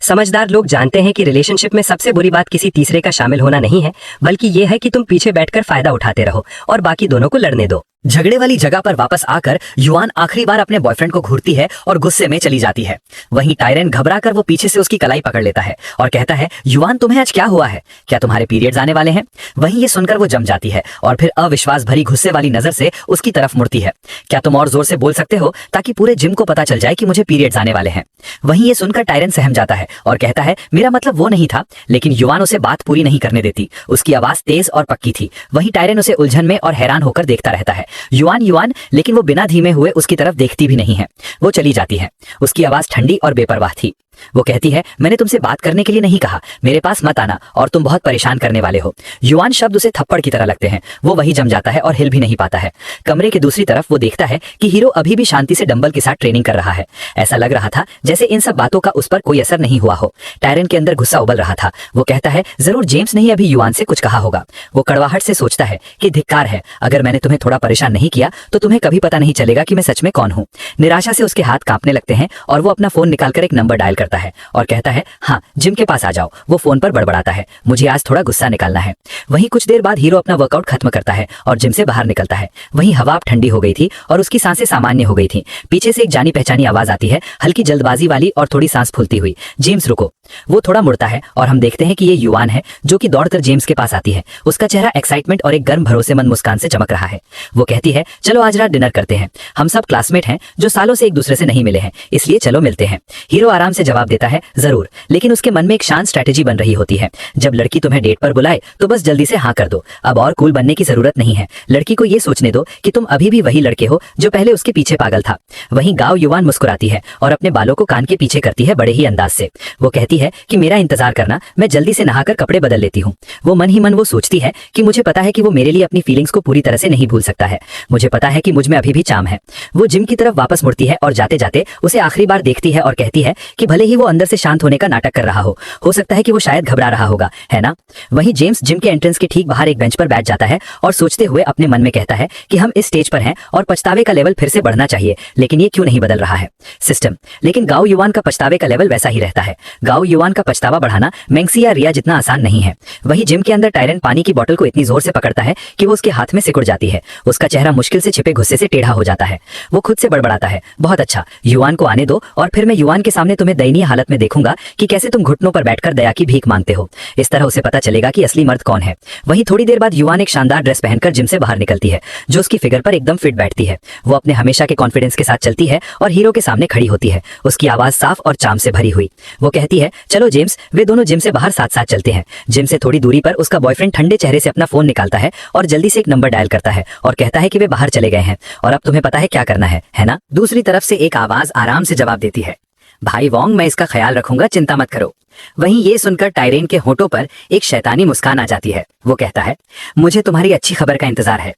समझदार लोग जानते हैं कि रिलेशनशिप में सबसे बुरी बात किसी तीसरे का शामिल होना नहीं है, बल्कि यह है कि तुम पीछे बैठकर फायदा उठाते रहो और बाकी दोनों को लड़ने दो। झगड़े वाली जगह पर वापस आकर युआन आखिरी बार अपने बॉयफ्रेंड को घूरती है और गुस्से में चली जाती है। वहीं ताइरेन घबराकर वो पीछे से उसकी कलाई पकड़ लेता है और कहता है, युआन तुम्हें आज क्या हुआ है? क्या तुम्हारे पीरियड्स आने वाले हैं? वहीं ये सुनकर वो जम जाती है और फिर अविश्वास भरी गुस्से वाली नजर से उसकी तरफ मुड़ती है। क्या तुम और जोर से बोल सकते हो ताकि पूरे जिम को पता चल जाए कि मुझे पीरियड्स आने वाले हैं? वहीं ये सुनकर ताइरेन सहम जाता है और कहता है, मेरा मतलब वो नहीं था। लेकिन युआन उसे बात पूरी नहीं करने देती। उसकी आवाज तेज और पक्की थी। वहीं ताइरेन उसे उलझन में और हैरान होकर देखता रहता है। युआन युआन, लेकिन वो बिना धीमे हुए उसकी तरफ देखती भी नहीं है। वो चली जाती है। उसकी आवाज ठंडी और बेपरवाह थी। वो कहती है, मैंने तुमसे बात करने के लिए नहीं कहा, मेरे पास मत आना और तुम बहुत परेशान करने वाले हो। युआन शब्द उसे थप्पड़ की तरह लगते हैं। वो वहीं जम जाता है और हिल भी नहीं पाता है। कमरे के दूसरी तरफ वो देखता है कि हीरो अभी भी शांति से डंबल के साथ ट्रेनिंग कर रहा है। ऐसा लग रहा था जैसे इन सब बातों का उस पर कोई असर नहीं हुआ हो। ताइरेन के अंदर गुस्सा उबल रहा था। वो कहता है, जरूर जेम्स ने ही अभी युआन से कुछ कहा होगा। वो कड़वाहट से सोचता है कि धिक्कार है, अगर मैंने तुम्हें थोड़ा परेशान नहीं किया तो तुम्हें कभी पता नहीं चलेगा कि मैं सच में कौन हूँ। निराशा से उसके हाथ कांपने लगते हैं और वो अपना फोन निकालकर एक नंबर डायल करता है और कहता है हाँ जिम के पास आ जाओ। वो फोन पर बड़बड़ाता है, मुझे आज थोड़ा गुस्सा निकालना है। वहीं कुछ देर बाद हीरो अपना वर्कआउट खत्म करता है और जिम से बाहर निकलता है। वहीं हवा अब ठंडी हो गई थी और उसकी सांसें सामान्य हो गई थी। पीछे से एक जानी पहचानी आवाज आती है, हल्की जल्दबाजी वाली और थोड़ी सांस फूलती हुई, जेम्स रुको। वो थोड़ा मुड़ता है और हम देखते हैं कि ये युवान है जो कि दौड़कर जेम्स के पास आती है। उसका चेहरा एक्साइटमेंट और एक गर्म भरोसेमंद मुस्कान से चमक रहा है। वो कहती है चलो आज रात डिनर करते हैं, हम सब क्लासमेट हैं जो सालों से एक दूसरे से नहीं मिले हैं, इसलिए चलो मिलते हैं। हीरो आराम से जवाब देता है जरूर, लेकिन उसके मन में एक शांत स्ट्रेटेजी बन रही होती है। जब लड़की तुम्हें डेट पर बुलाए तो बस जल्दी से हाँ कर दो, अब और कूल बनने की जरूरत नहीं है। लड़की को ये सोचने दो कि तुम अभी भी वही लड़के हो जो पहले उसके पीछे पागल था। वहीं गांव युवान मुस्कुराती है और अपने बालों को कान के पीछे करती है बड़े ही अंदाज से। वो कहती है कि मेरा इंतजार करना, मैं जल्दी से नहाकर कपड़े बदल लेती हूँ। वो मन ही मन वो सोचती है कि मुझे पता है कि वो मेरे लिए अपनी फीलिंग्स को पूरी तरह से नहीं भूल सकता है। मुझे पता है कि मुझ में अभी भी चार्म है। वो जिम की तरफ वापस मुड़ती है और जाते जाते उसे आखिरी बार देखती है और कहती है कि भले ही वो अंदर से शांत होने का नाटक कर रहा हो सकता है कि वो शायद घबरा रहा होगा, है ना। वहीं जेम्स जिम के एंट्रेंस के ठीक बाहर एक बेंच पर बैठ जाता है और सोचते हुए अपने मन में कहता है कि हम इस स्टेज पर हैं और पछतावे का लेवल फिर से बढ़ना चाहिए, लेकिन ये क्यों नहीं बदल रहा है सिस्टम। लेकिन गांव युवान का पछतावे का लेवल वैसा ही रहता है। गांव युवान का पछतावा बढ़ाना मैंक्सी या रिया जितना आसान नहीं है। वहीं जिम के अंदर टायरन पानी की बोतल को इतनी जोर से पकड़ता है कि वो उसके हाथ में सिकुड़ जाती है। उसका चेहरा मुश्किल से छिपे गुस्से से टेढ़ा हो जाता है। वो खुद से बड़बड़ाता है, बहुत अच्छा, युवान को आने दो और फिर मैं युवान के सामने तुम्हें दयनीय हालत में देखूंगा कि कैसे तुम घुटनों पर बैठकर दया की भीख मांगते हो। इस तरह उसे पता चलेगा कि असली मर्द कौन है। वहीं थोड़ी देर बाद युवान एक शानदार ड्रेस पहनकर जिम से बाहर निकलती है जो उसकी फिगर पर एकदम फिट बैठती है। वो अपने हमेशा के कॉन्फिडेंस के साथ चलती है और हीरो के सामने खड़ी होती है, उसकी आवाज साफ और चाम से भरी हुई। वो कहती है चलो जेम्स। वे दोनों जिम से बाहर साथ साथ चलते हैं। जिम से थोड़ी दूरी पर उसका बॉयफ्रेंड ठंडे चेहरे से अपना फोन निकालता है और जल्दी से एक नंबर डायल करता है और कहता है कि वे बाहर चले गए हैं और अब तुम्हें पता है क्या करना है ना। दूसरी तरफ से एक आवाज आराम से जवाब देती है, भाई वोंग मैं इसका ख्याल रखूंगा, चिंता मत करो। वहीं ये सुनकर टायरेन के होठों पर एक शैतानी मुस्कान आ जाती है। वो कहता है मुझे तुम्हारी अच्छी खबर का इंतजार है।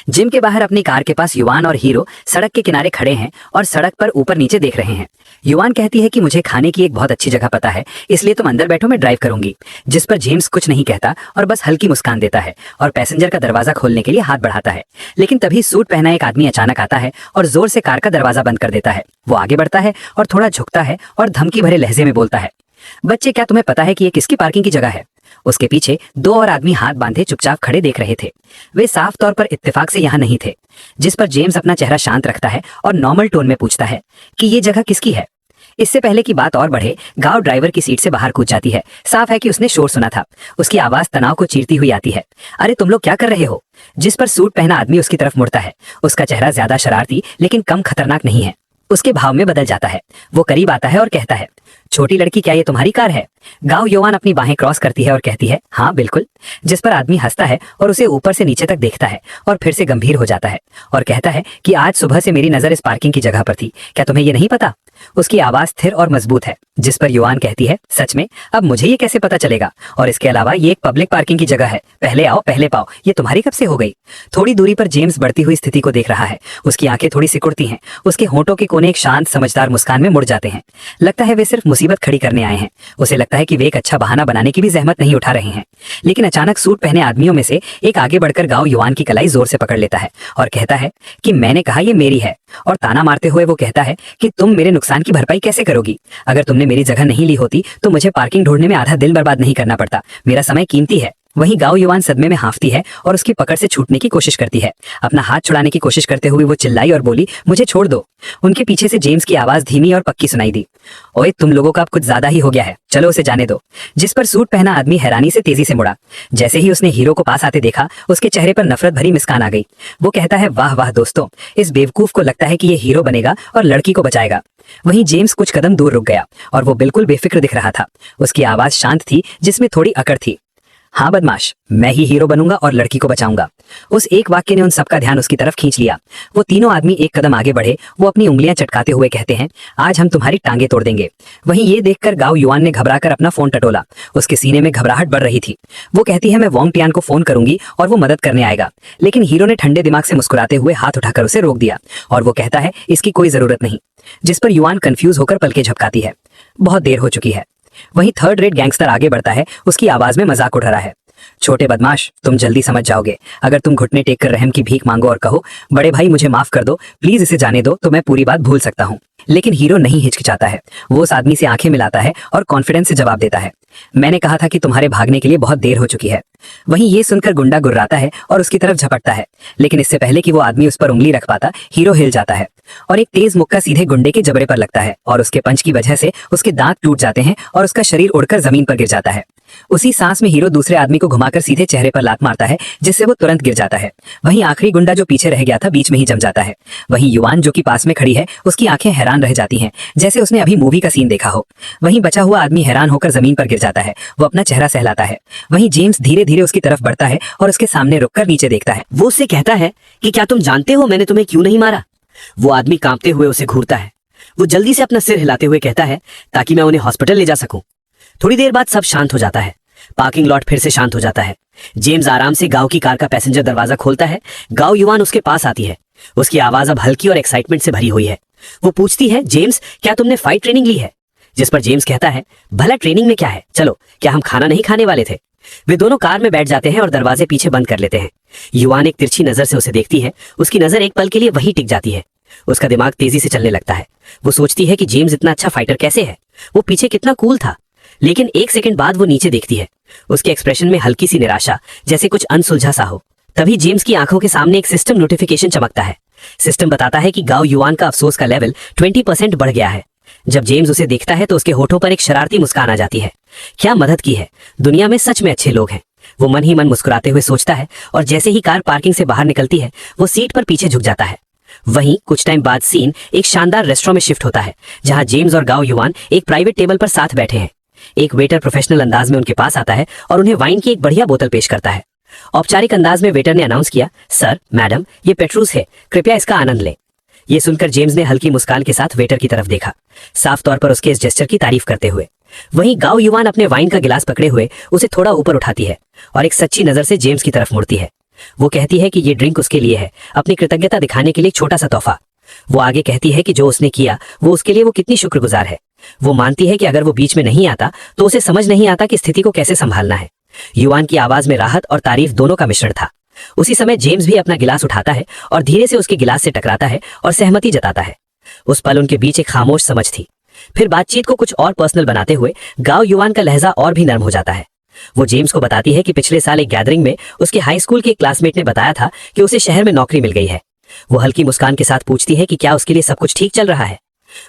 जिम के बाहर अपनी कार के पास युवान और हीरो सड़क के किनारे खड़े हैं और सड़क पर ऊपर नीचे देख रहे हैं। युवान कहती है कि मुझे खाने की एक बहुत अच्छी जगह पता है, इसलिए तुम अंदर बैठो, मैं ड्राइव करूंगी। जिस पर जेम्स कुछ नहीं कहता और बस हल्की मुस्कान देता है और पैसेंजर का दरवाजा खोलने के लिए हाथ बढ़ाता है। लेकिन तभी सूट पहना एक आदमी अचानक आता है और जोर से कार का दरवाजा बंद कर देता है। वो आगे बढ़ता है और थोड़ा झुकता है और धमकी भरे लहजे में बोलता है, बच्चे क्या तुम्हें पता है कि ये किसकी पार्किंग की जगह है। उसके पीछे दो और आदमी हाथ बांधे चुपचाप खड़े देख रहे थे। वे साफ तौर पर इत्तेफाक से यहाँ नहीं थे। जिस पर जेम्स अपना चेहरा शांत रखता है और नॉर्मल टोन में पूछता है कि ये जगह किसकी है। इससे पहले की बात और बढ़े, गांव ड्राइवर की सीट से बाहर कूद जाती है। साफ है कि उसने शोर सुना था। उसकी आवाज तनाव को चीरती हुई आती है, अरे तुम लोग क्या कर रहे हो। जिस पर सूट पहना आदमी उसकी तरफ मुड़ता है। उसका चेहरा ज्यादा शरारती लेकिन कम खतरनाक नहीं है। उसके भाव में बदल जाता है। वो करीब आता है और कहता है, छोटी लड़की क्या ये तुम्हारी कार है। गांव युवान अपनी बाहें क्रॉस करती है और कहती है, हाँ बिल्कुल। जिस पर आदमी हंसता है और उसे ऊपर से नीचे तक देखता है और फिर से गंभीर हो जाता है और कहता है कि आज सुबह से मेरी नजर इस पार्किंग की जगह पर थी, क्या तुम्हें ये नहीं पता। उसकी आवाज स्थिर और मजबूत है। जिस पर युवान कहती है, सच में, अब मुझे ये कैसे पता चलेगा। और इसके अलावा ये एक पब्लिक पार्किंग की जगह है, पहले आओ पहले पाओ, ये तुम्हारी कब से हो गई। थोड़ी दूरी पर जेम्स बढ़ती हुई स्थिति को देख रहा है। उसकी आंखें थोड़ी सिकुड़ती हैं। उसके होंठों के कोने एक शांत समझदार मुस्कान में मुड़ जाते हैं। लगता है वे सिर्फ मुसीबत खड़ी करने आए हैं। उसे लगता है कि वे एक अच्छा बहाना बनाने की भी जहमत नहीं उठा रहे हैं। लेकिन अचानक सूट पहने आदमियों में से एक आगे बढ़कर गांव युवान की कलाई जोर से पकड़ लेता है और कहता है कि मैंने कहा ये मेरी है। और ताना मारते हुए वो कहता है कि तुम मेरे नुकसान की भरपाई कैसे करोगी। अगर तुमने मेरी जगह नहीं ली होती तो मुझे पार्किंग ढूंढने में आधा दिन बर्बाद नहीं करना पड़ता। मेरा समय कीमती है। वहीं गांव युवान सदमे में हांफती है और उसकी पकड़ से छूटने की कोशिश करती है। अपना हाथ छुड़ाने की कोशिश करते हुए वो चिल्लाई और बोली, मुझे छोड़ दो। उनके पीछे से जेम्स की आवाज धीमी और पक्की सुनाई दी, ओए तुम लोगों का अब कुछ ज्यादा ही हो गया है, चलो उसे जाने दो। जिस पर सूट पहना आदमी हैरानी से तेजी से मुड़ा। जैसे ही उसने हीरो को पास आते देखा, उसके चेहरे पर नफरत भरी मुस्कान आ गई। वो कहता है, वाह वाह दोस्तों, इस बेवकूफ को लगता है कि ये हीरो बनेगा और लड़की को बचाएगा। वहीं जेम्स कुछ कदम दूर रुक गया और वो बिल्कुल बेफिक्र दिख रहा था। उसकी आवाज शांत थी जिसमें थोड़ी अकड़ थी, हाँ बदमाश, मैं ही हीरो बनूंगा और लड़की को बचाऊंगा। उस एक वाक्य ने उन सबका ध्यान उसकी तरफ खींच लिया। वो तीनों आदमी एक कदम आगे बढ़े। वो अपनी उंगलियां चटकाते हुए कहते हैं, आज हम तुम्हारी टांगे तोड़ देंगे। वहीं ये देखकर गांव युवान ने घबराकर अपना फोन टटोला। उसके सीने में घबराहट बढ़ रही थी। वो कहती है, मैं वोंग टियान को फोन करूंगी और वो मदद करने आएगा। लेकिन हीरो ने ठंडे दिमाग से मुस्कुराते हुए हाथ उठाकर उसे रोक दिया और वो कहता है, इसकी कोई जरूरत नहीं। जिस पर युवान कंफ्यूज होकर पलके झपकाती है। बहुत देर हो चुकी है। वहीं थर्ड रेट गैंगस्टर आगे बढ़ता है। उसकी आवाज में मजाक उठ रहा है। छोटे बदमाश, तुम जल्दी समझ जाओगे। अगर तुम घुटने टेक कर रहम की भीख मांगो और कहो, बड़े भाई मुझे माफ कर दो, प्लीज इसे जाने दो, तो मैं पूरी बात भूल सकता हूँ। लेकिन हीरो नहीं हिचकिचाता है। वो उस आदमी से आंखें मिलाता है और कॉन्फिडेंस से जवाब देता है, मैंने कहा था कि तुम्हारे भागने के लिए बहुत देर हो चुकी है। वहीं ये सुनकर गुंडा गुर्राता है और उसकी तरफ झपटता है, लेकिन इससे पहले कि वो आदमी उस पर उंगली रख पाता, हीरो हिल जाता है और एक तेज मुक्का सीधे गुंडे के जबड़े पर लगता है और उसके पंच की वजह से उसके दांत टूट जाते हैं और उसका शरीर उड़कर जमीन पर गिर जाता है। उसी सांस में हीरो दूसरे आदमी को घुमाकर सीधे चेहरे पर लात मारता है, जिससे वो तुरंत गिर जाता है। वहीं आखिरी गुंडा जो पीछे रह गया था बीच में ही जम जाता है। वहीं युवान जो कि पास में खड़ी है, उसकी आंखें हैरान रह जाती हैं, जैसे उसने अभी मूवी का सीन देखा हो। वहीं बचा हुआ आदमी हैरान होकर जमीन पर गिर जाता है। वो अपना चेहरा सहलाता है। वहीं जेम्स धीरे धीरे उसकी तरफ बढ़ता है और उसके सामने रुककर नीचे देखता है। वो उससे कहता है कि क्या तुम जानते हो मैंने तुम्हें क्यों नहीं मारा? वो आदमी कांपते हुए उसे घूरता है। वो जल्दी से अपना सिर हिलाते हुए कहता है, ताकि मैं उन्हें हॉस्पिटल ले जा सकूं। थोड़ी देर बाद सब शांत हो जाता है। पार्किंग लॉट फिर से शांत हो जाता है। जेम्स आराम से गांव की कार का पैसेंजर दरवाजा खोलता है। गांव युवान उसके पास आती है। उसकी आवाज अब हल्की और एक्साइटमेंट से भरी हुई है। वो पूछती है, जेम्स क्या तुमने फाइट ट्रेनिंग ली है? जिस पर जेम्स कहता है, भला ट्रेनिंग में क्या है, चलो क्या हम खाना नहीं खाने वाले थे? वे दोनों कार में बैठ जाते हैं और दरवाजे पीछे बंद कर लेते हैं। युवान एक तिरछी नजर से उसे देखती है। उसकी नजर एक पल के लिए वहीं टिक जाती है। उसका दिमाग तेजी से चलने लगता है। वो सोचती है कि जेम्स इतना अच्छा फाइटर कैसे है, वो पीछे कितना कूल था। लेकिन एक सेकंड बाद वो नीचे देखती है। उसके एक्सप्रेशन में हल्की सी निराशा, जैसे कुछ अनसुलझा सा हो। तभी जेम्स की आंखों के सामने एक सिस्टम नोटिफिकेशन चमकता है। सिस्टम बताता है कि गांव युवान का अफसोस का लेवल 20% बढ़ गया है। जब जेम्स उसे देखता है तो उसके होठों पर एक शरारती मुस्कान आ जाती है। क्या मदद की है, दुनिया में सच में अच्छे लोग हैं। वो मन ही मन मुस्कुराते हुए सोचता है और जैसे ही कार पार्किंग से बाहर निकलती है, वो सीट पर पीछे झुक जाता है। वहीं कुछ टाइम बाद सीन एक शानदार रेस्टोरेंट में शिफ्ट होता है, जहां जेम्स और गांव युवान एक प्राइवेट टेबल पर साथ बैठे हैं। एक वेटर प्रोफेशनल अंदाज में उनके पास आता है और उन्हें वाइन की एक बढ़िया बोतल पेश करता है। औपचारिक अंदाज में वेटर ने अनाउंस किया, सर मैडम ये पेट्रूस है, कृपया इसका आनंद लें। ये सुनकर जेम्स ने हल्की मुस्कान के साथ वेटर की तरफ देखा, साफ तौर पर उसके इस जेस्चर की तारीफ करते हुए। वहीं गांव युवान अपने वाइन का गिलास पकड़े हुए उसे थोड़ा ऊपर उठाती है और एक सच्ची नजर से जेम्स की तरफ मुड़ती है। वो कहती है कि ये ड्रिंक उसके लिए है, अपनी कृतज्ञता दिखाने के लिए एक छोटा सा तोहफा। वो आगे कहती है कि जो उसने किया वो उसके लिए वो कितनी शुक्रगुजार है। वो मानती है कि अगर वो बीच में नहीं आता तो उसे समझ नहीं आता कि स्थिति को कैसे संभालना है। युवान की आवाज में राहत और तारीफ दोनों का मिश्रण था। उसी समय जेम्स भी अपना गिलास उठाता है और धीरे से उसके गिलास से टकराता है और सहमति जताता है। उस पल उनके बीच एक खामोश समझ थी। फिर बातचीत को कुछ और पर्सनल बनाते हुए गांव युवान का लहजा और भी नर्म हो जाता है। वो जेम्स को बताती है कि पिछले साल एक गैदरिंग में उसके हाई स्कूल के एक क्लासमेट ने बताया था कि उसे शहर में नौकरी मिल गई है। वो हल्की मुस्कान के साथ पूछती है कि क्या उसके लिए सब कुछ ठीक चल रहा है।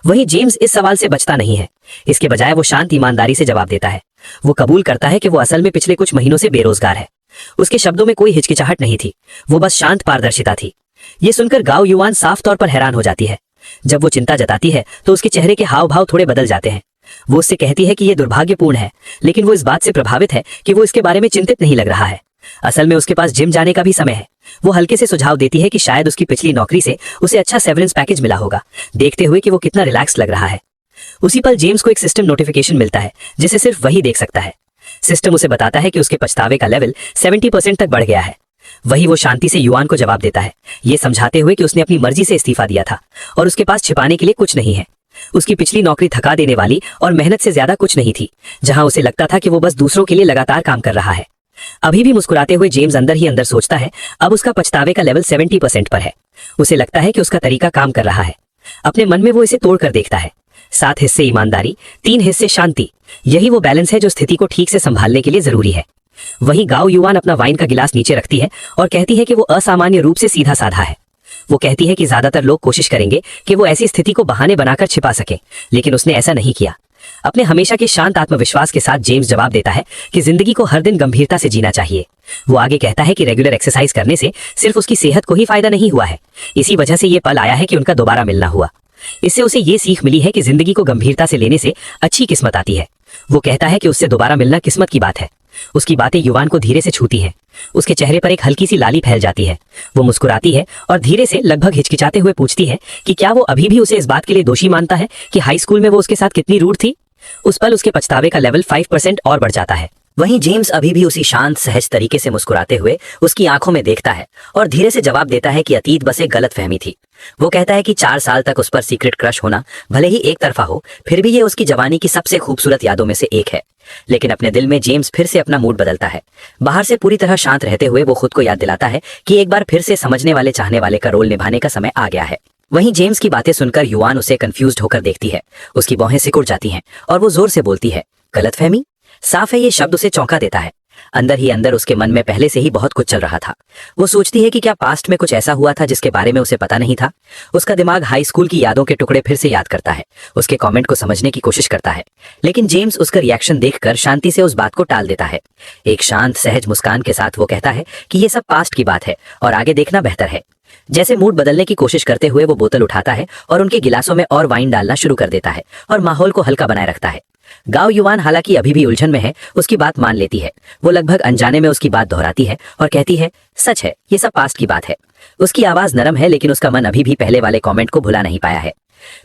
वहीं जेम्स इस सवाल से बचता नहीं है। इसके बजाय वो शांत ईमानदारी से जवाब देता है। वो कबूल करता है कि वो असल में पिछले कुछ महीनों से बेरोजगार है। उसके शब्दों में कोई हिचकिचाहट नहीं थी, वो बस शांत पारदर्शिता थी। ये सुनकर गांव युवान साफ तौर पर हैरान हो जाती है। जब वो चिंता जताती है तो उसके चेहरे के हाव भाव थोड़े बदल जाते हैं। वो उससे कहती है कि ये दुर्भाग्यपूर्ण है, लेकिन वो इस बात से प्रभावित है कि वो इसके बारे में चिंतित नहीं लग रहा है। असल में उसके पास जिम जाने का भी समय है। वो हल्के से सुझाव देती है कि शायद उसकी पिछली नौकरी से उसे अच्छा सेवरेंस पैकेज मिला होगा, देखते हुए कि वो कितना रिलैक्स लग रहा है। उसी पल जेम्स को एक सिस्टम नोटिफिकेशन मिलता है, जिसे सिर्फ वही देख सकता है। सिस्टम उसे बताता है कि उसके पछतावे का लेवल 70% तक बढ़ गया है। वही वो शांति से युवान को जवाब देता है, ये समझाते हुए कि उसने अपनी मर्जी से इस्तीफा दिया था और उसके पास छिपाने के लिए कुछ नहीं है। उसकी पिछली नौकरी थका देने वाली और मेहनत से ज्यादा कुछ नहीं थी, जहां उसे लगता था कि वो बस दूसरों के लिए लगातार काम कर रहा है। अभी भी मुस्कुराते हुए जेम्स अंदर ही अंदर सोचता है, अब उसका पछतावे का लेवल 70% पर है। उसे लगता है कि उसका तरीका काम कर रहा है। अपने मन में वो इसे तोड़ कर देखता है। 7 हिस्से ईमानदारी, 3 हिस्से शांति, यही वो बैलेंस है जो स्थिति को ठीक से संभालने के लिए जरूरी है। वहीं गांव युवान अपना वाइन का गिलास नीचे रखती है और कहती है कि वो असामान्य रूप से सीधा साधा है। वो कहती है कि ज्यादातर लोग कोशिश करेंगे कि वो ऐसी स्थिति को बहाने बनाकर छिपा सके, लेकिन उसने ऐसा नहीं किया। अपने हमेशा के शांत आत्मविश्वास के साथ जेम्स जवाब देता है कि जिंदगी को हर दिन गंभीरता से जीना चाहिए। वो आगे कहता है कि रेगुलर एक्सरसाइज करने से सिर्फ उसकी सेहत को ही फायदा नहीं हुआ है, इसी वजह से ये पल आया है कि उनका दोबारा मिलना हुआ। इससे उसे ये सीख मिली है कि जिंदगी को गंभीरता से लेने से अच्छी किस्मत आती है। वो कहता है कि उससे दोबारा मिलना किस्मत की बात है। उसकी बातें युवान को धीरे से छूती हैं। उसके चेहरे पर एक हल्की सी लाली फैल जाती है। वो मुस्कुराती है और धीरे से लगभग हिचकिचाते हुए पूछती है कि क्या वो अभी भी उसे इस बात के लिए दोषी मानता है कि हाई स्कूल में वो उसके साथ कितनी रूड थी। उस पल उसके पछतावे का लेवल 5% और बढ़ जाता है। वहीं जेम्स अभी भी उसी शांत सहज तरीके से मुस्कुराते हुए उसकी आंखों में देखता है और धीरे से जवाब देता है कि अतीत बस एक गलतफहमी थी। वो कहता है कि 4 साल तक उस पर सीक्रेट क्रश होना भले ही एक तरफा हो, फिर भी ये उसकी जवानी की सबसे खूबसूरत यादों में से एक है। लेकिन अपने दिल में जेम्स फिर से अपना मूड बदलता है। बाहर से पूरी तरह शांत रहते हुए वो खुद को याद दिलाता है कि एक बार फिर से समझने वाले चाहने वाले का रोल निभाने का समय आ गया है। वहीं जेम्स की बातें सुनकर युआन उसे कंफ्यूज्ड होकर देखती है। उसकी भौहें सिकुड़ जाती हैं और वो जोर से बोलती है, गलतफहमी? साफ है ये शब्द उसे चौंका देता है। अंदर ही अंदर उसके मन में पहले से ही बहुत कुछ चल रहा था। वो सोचती है कि क्या पास्ट में कुछ ऐसा हुआ था जिसके बारे में उसे पता नहीं था। उसका दिमाग हाई स्कूल की यादों के टुकड़े फिर से याद करता है, उसके कमेंट को समझने की कोशिश करता है, लेकिन जेम्स उसका रिएक्शन देखकर शांति से उस बात को टाल देता है। एक शांत सहज मुस्कान के साथ वो कहता है कि ये सब पास्ट की बात है और आगे देखना बेहतर है। जैसे मूड बदलने की कोशिश करते हुए वो बोतल उठाता है और उनके गिलासों में और वाइन डालना शुरू कर देता है और माहौल को हल्का बनाए रखता है। गाओ युआन हालांकि अभी भी उलझन में है, उसकी बात मान लेती है। वो लगभग अनजाने में उसकी बात दोहराती है और कहती है, सच है, ये सब पास्ट की बात है। उसकी आवाज नरम है, लेकिन उसका मन अभी भी पहले वाले कमेंट को भुला नहीं पाया है।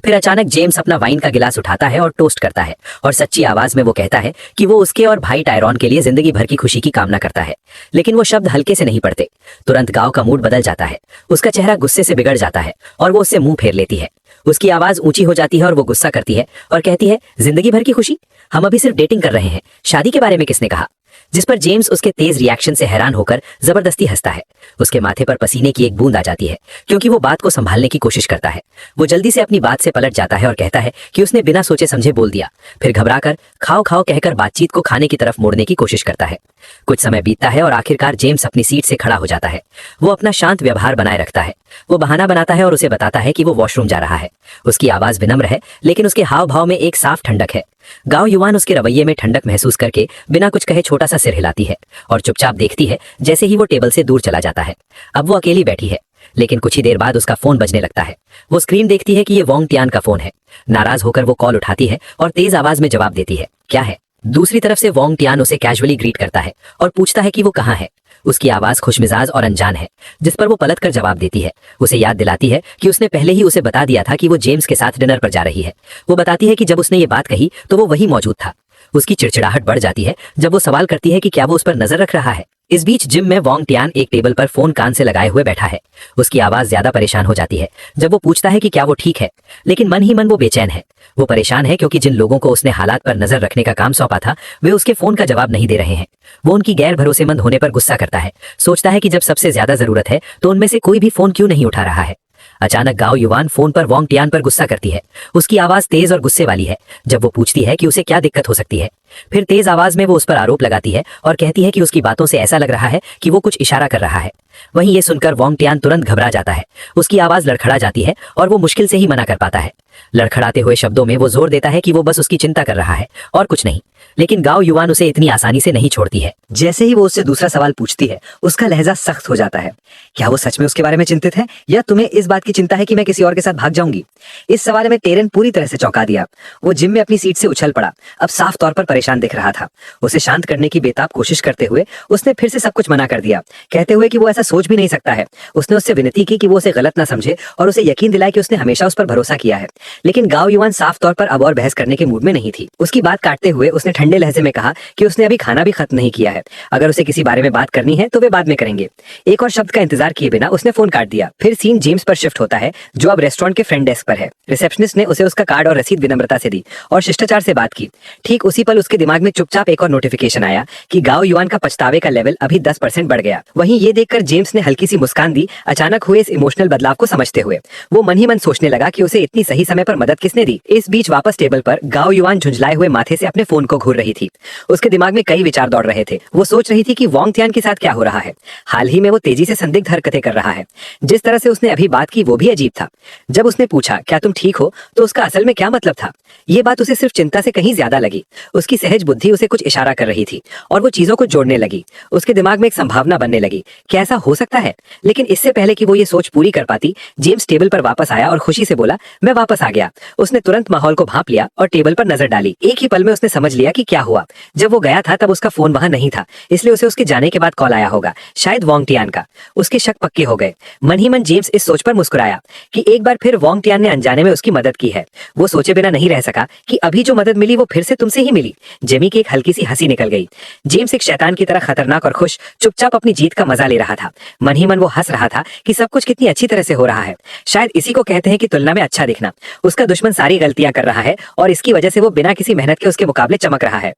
फिर अचानक जेम्स अपना वाइन का गिलास उठाता है और टोस्ट करता है और सच्ची आवाज में वो कहता है कि वो उसके और भाई टायरॉन के लिए जिंदगी भर की खुशी की कामना करता है। लेकिन वो शब्द हल्के से नहीं पड़ते। तुरंत गांव का मूड बदल जाता है। उसका चेहरा गुस्से से बिगड़ जाता है और वो उससे मुंह फेर लेती है। उसकी आवाज ऊंची हो जाती है और वो गुस्सा करती है और कहती है, जिंदगी भर की खुशी? हम अभी सिर्फ डेटिंग कर रहे हैं, शादी के बारे में किसने कहा? जिस पर जेम्स उसके तेज रिएक्शन से हैरान होकर जबरदस्ती हंसता है। उसके माथे पर पसीने की एक बूंद आ जाती है क्योंकि वो बात को संभालने की कोशिश करता है। वो जल्दी से अपनी बात से पलट जाता है और कहता है कि उसने बिना सोचे समझे बोल दिया। फिर घबराकर खाओ खाओ कहकर बातचीत को खाने की तरफ मोड़ने की कोशिश करता है। कुछ समय बीतता है और आखिरकार जेम्स अपनी सीट से खड़ा हो जाता है। वो अपना शांत व्यवहार बनाए रखता है। वो बहाना बनाता है और उसे बताता है कि वो वॉशरूम जा रहा है। उसकी आवाज विनम्र है, लेकिन उसके हाव भाव में एक साफ ठंडक है। गांव युवान उसके रवैये में ठंडक महसूस करके बिना कुछ कहे छोटा सा सिर हिलाती है और चुपचाप देखती है जैसे ही वो टेबल से दूर चला जाता है। अब वो अकेली बैठी है, लेकिन कुछ ही देर बाद उसका फोन बजने लगता है। वो स्क्रीन देखती है कि ये वोंग टियान का फोन है। नाराज होकर वो कॉल उठाती है और तेज आवाज में जवाब देती है, क्या है? दूसरी तरफ से वोंग टियान उसे कैजुअली ग्रीट करता है और पूछता है कि वो कहाँ है। उसकी आवाज खुशमिजाज और अनजान है, जिस पर वो पलट कर जवाब देती है। उसे याद दिलाती है कि उसने पहले ही उसे बता दिया था कि वो जेम्स के साथ डिनर पर जा रही है। वो बताती है कि जब उसने ये बात कही तो वो वही मौजूद था। उसकी चिड़चिड़ाहट बढ़ जाती है जब वो सवाल करती है कि क्या वो उस पर नजर रख रहा है। इस बीच जिम में वोंग टियान एक टेबल पर फोन कान से लगाए हुए बैठा है। उसकी आवाज ज्यादा परेशान हो जाती है जब वो पूछता है कि क्या वो ठीक है, लेकिन मन ही मन वो बेचैन है। वो परेशान है क्योंकि जिन लोगों को उसने हालात पर नजर रखने का काम सौंपा था वे उसके फोन का जवाब नहीं दे रहे हैं। वो उनकी गैर भरोसेमंद होने पर गुस्सा करता है। सोचता है कि जब सबसे ज्यादा जरूरत है तो उनमें से कोई भी फोन क्यों नहीं उठा रहा है। अचानक गाओ युवान फोन पर वोंग टियान पर गुस्सा करती है। उसकी आवाज तेज और गुस्से वाली है जब वो पूछती है कि उसे क्या दिक्कत हो सकती है। फिर तेज आवाज में वो उस पर आरोप लगाती है और कहती है कि उसकी बातों से ऐसा लग रहा है कि वो कुछ इशारा कर रहा है। वहीं ये सुनकर वोंग टियान तुरंत घबरा जाता है। उसकी आवाज लड़खड़ा जाती है और वो मुश्किल से ही मना कर पाता है। लड़खड़ाते हुए शब्दों में वो जोर देता है कि वो बस उसकी चिंता कर रहा है और कुछ नहीं। लेकिन गाओ युवान उसे इतनी आसानी से नहीं छोड़ती है। जैसे ही वो उससे दूसरा सवाल पूछती है उसका लहजा सख्त हो जाता है। क्या वो सच में उसके बारे में चिंतित है या तुम्हें इस बात की चिंता है कि मैं किसी और के साथ भाग जाऊंगी? इस सवाल में टेरेन पूरी तरह से चौंका दिया। वो जिम में अपनी सीट से उछल पड़ा। अब साफ तौर पर परेशान दिख रहा था। उसे शांत करने की बेताब कोशिश करते हुए उसने फिर से सब कुछ मना कर दिया, कहते हुए कि वो ऐसा सोच भी नहीं सकता है। उसने उससे विनती की कि वो उसे गलत ना समझे और उसे यकीन दिलाए कि उसने हमेशा उस पर भरोसा किया है। लेकिन गाओ युवान साफ तौर पर अब और बहस करने के मूड में नहीं थी। उसकी बात काटते हुए उसने ठंडे लहजे में कहा कि उसने अभी खाना भी खत्म नहीं किया है। अगर उसे किसी बारे में बात करनी है तो वे बाद में करेंगे। एक और शब्द का इंतजार किए बिना उसने फोन काट दिया। फिर सीन जेम्स पर शिफ्ट होता है जो अब रेस्टोरेंट के फ्रंट डेस्क पर है। रिसेप्शनिस्ट ने उसे उसका कार्ड और रसीद विनम्रता से दी और शिष्टाचार से बात की। ठीक उसी पल उसके दिमाग में चुपचाप एक और नोटिफिकेशन आया कि गाओ युवान का पछतावे का लेवल अभी 10% बढ़ गया। वहीं ये देखकर जेम्स ने हल्की सी मुस्कान दी, अचानक हुए इस इमोशनल बदलाव को समझते हुए। वो मन ही मन सोचने लगा कि उसे इतनी सही समय पर मदद किसने दी। इस बीच वापस टेबल पर गाओ युवान झुंझलाए हुए माथे से अपने फोन को घूर रही थी। उसके दिमाग में कई विचार दौड़ रहे थे। वो सोच रही थी कि वोंग टियान के साथ क्या हो रहा है। हाल ही में वो तेजी से संदिग्ध हरकतें कर रहा है। जिस तरह से उसने अभी बात की वो भी अजीब था। जब उसने पूछा क्या तुम ठीक हो तो उसका असल में क्या मतलब था। ये बात उसे सिर्फ चिंता से कहीं ज्यादा लगी। उसकी सहज बुद्धि उसे कुछ इशारा कर रही थी और वो चीजों को जोड़ने लगी। उसके दिमाग में एक संभावना बनने लगी, क्या ऐसा हो सकता है। लेकिन इससे पहले कि वो ये सोच पूरी कर पाती, जेम्स टेबल पर वापस आया और खुशी से बोला, मैं वापस आ गया। उसने तुरंत माहौल को भांप लिया और टेबल पर नजर डाली। एक ही पल में उसने समझ लिया कि क्या हुआ। जब वो गया था तब उसका फोन वहां नहीं था, इसलिए उसे उसके जाने के बाद कॉल आया होगा, शायद वोंग टियान का। उसके शक पक्के हो गए। मन ही मन जेम्स इस सोच पर मुस्कुराया कि एक बार फिर वोंग टियान ने अनजाने में उसकी मदद की है। वो सोचे बिना नहीं रह सका कि अभी जो मदद मिली वो फिर से तुमसे ही मिली। जेमी की एक हल्की सी हंसी निकल गई। जेम्स एक शैतान की तरह खतरनाक और खुश चुपचाप अपनी जीत का मजा ले रहा था। मन ही मन वो हंस रहा था कि सब कुछ कितनी अच्छी तरह से हो रहा है। शायद इसी को कहते हैं कि तुलना में अच्छा दिखना। उसका दुश्मन सारी गलतियां कर रहा है और इसकी वजह से वो बिना किसी मेहनत के उसके मुकाबले चमक रहा है।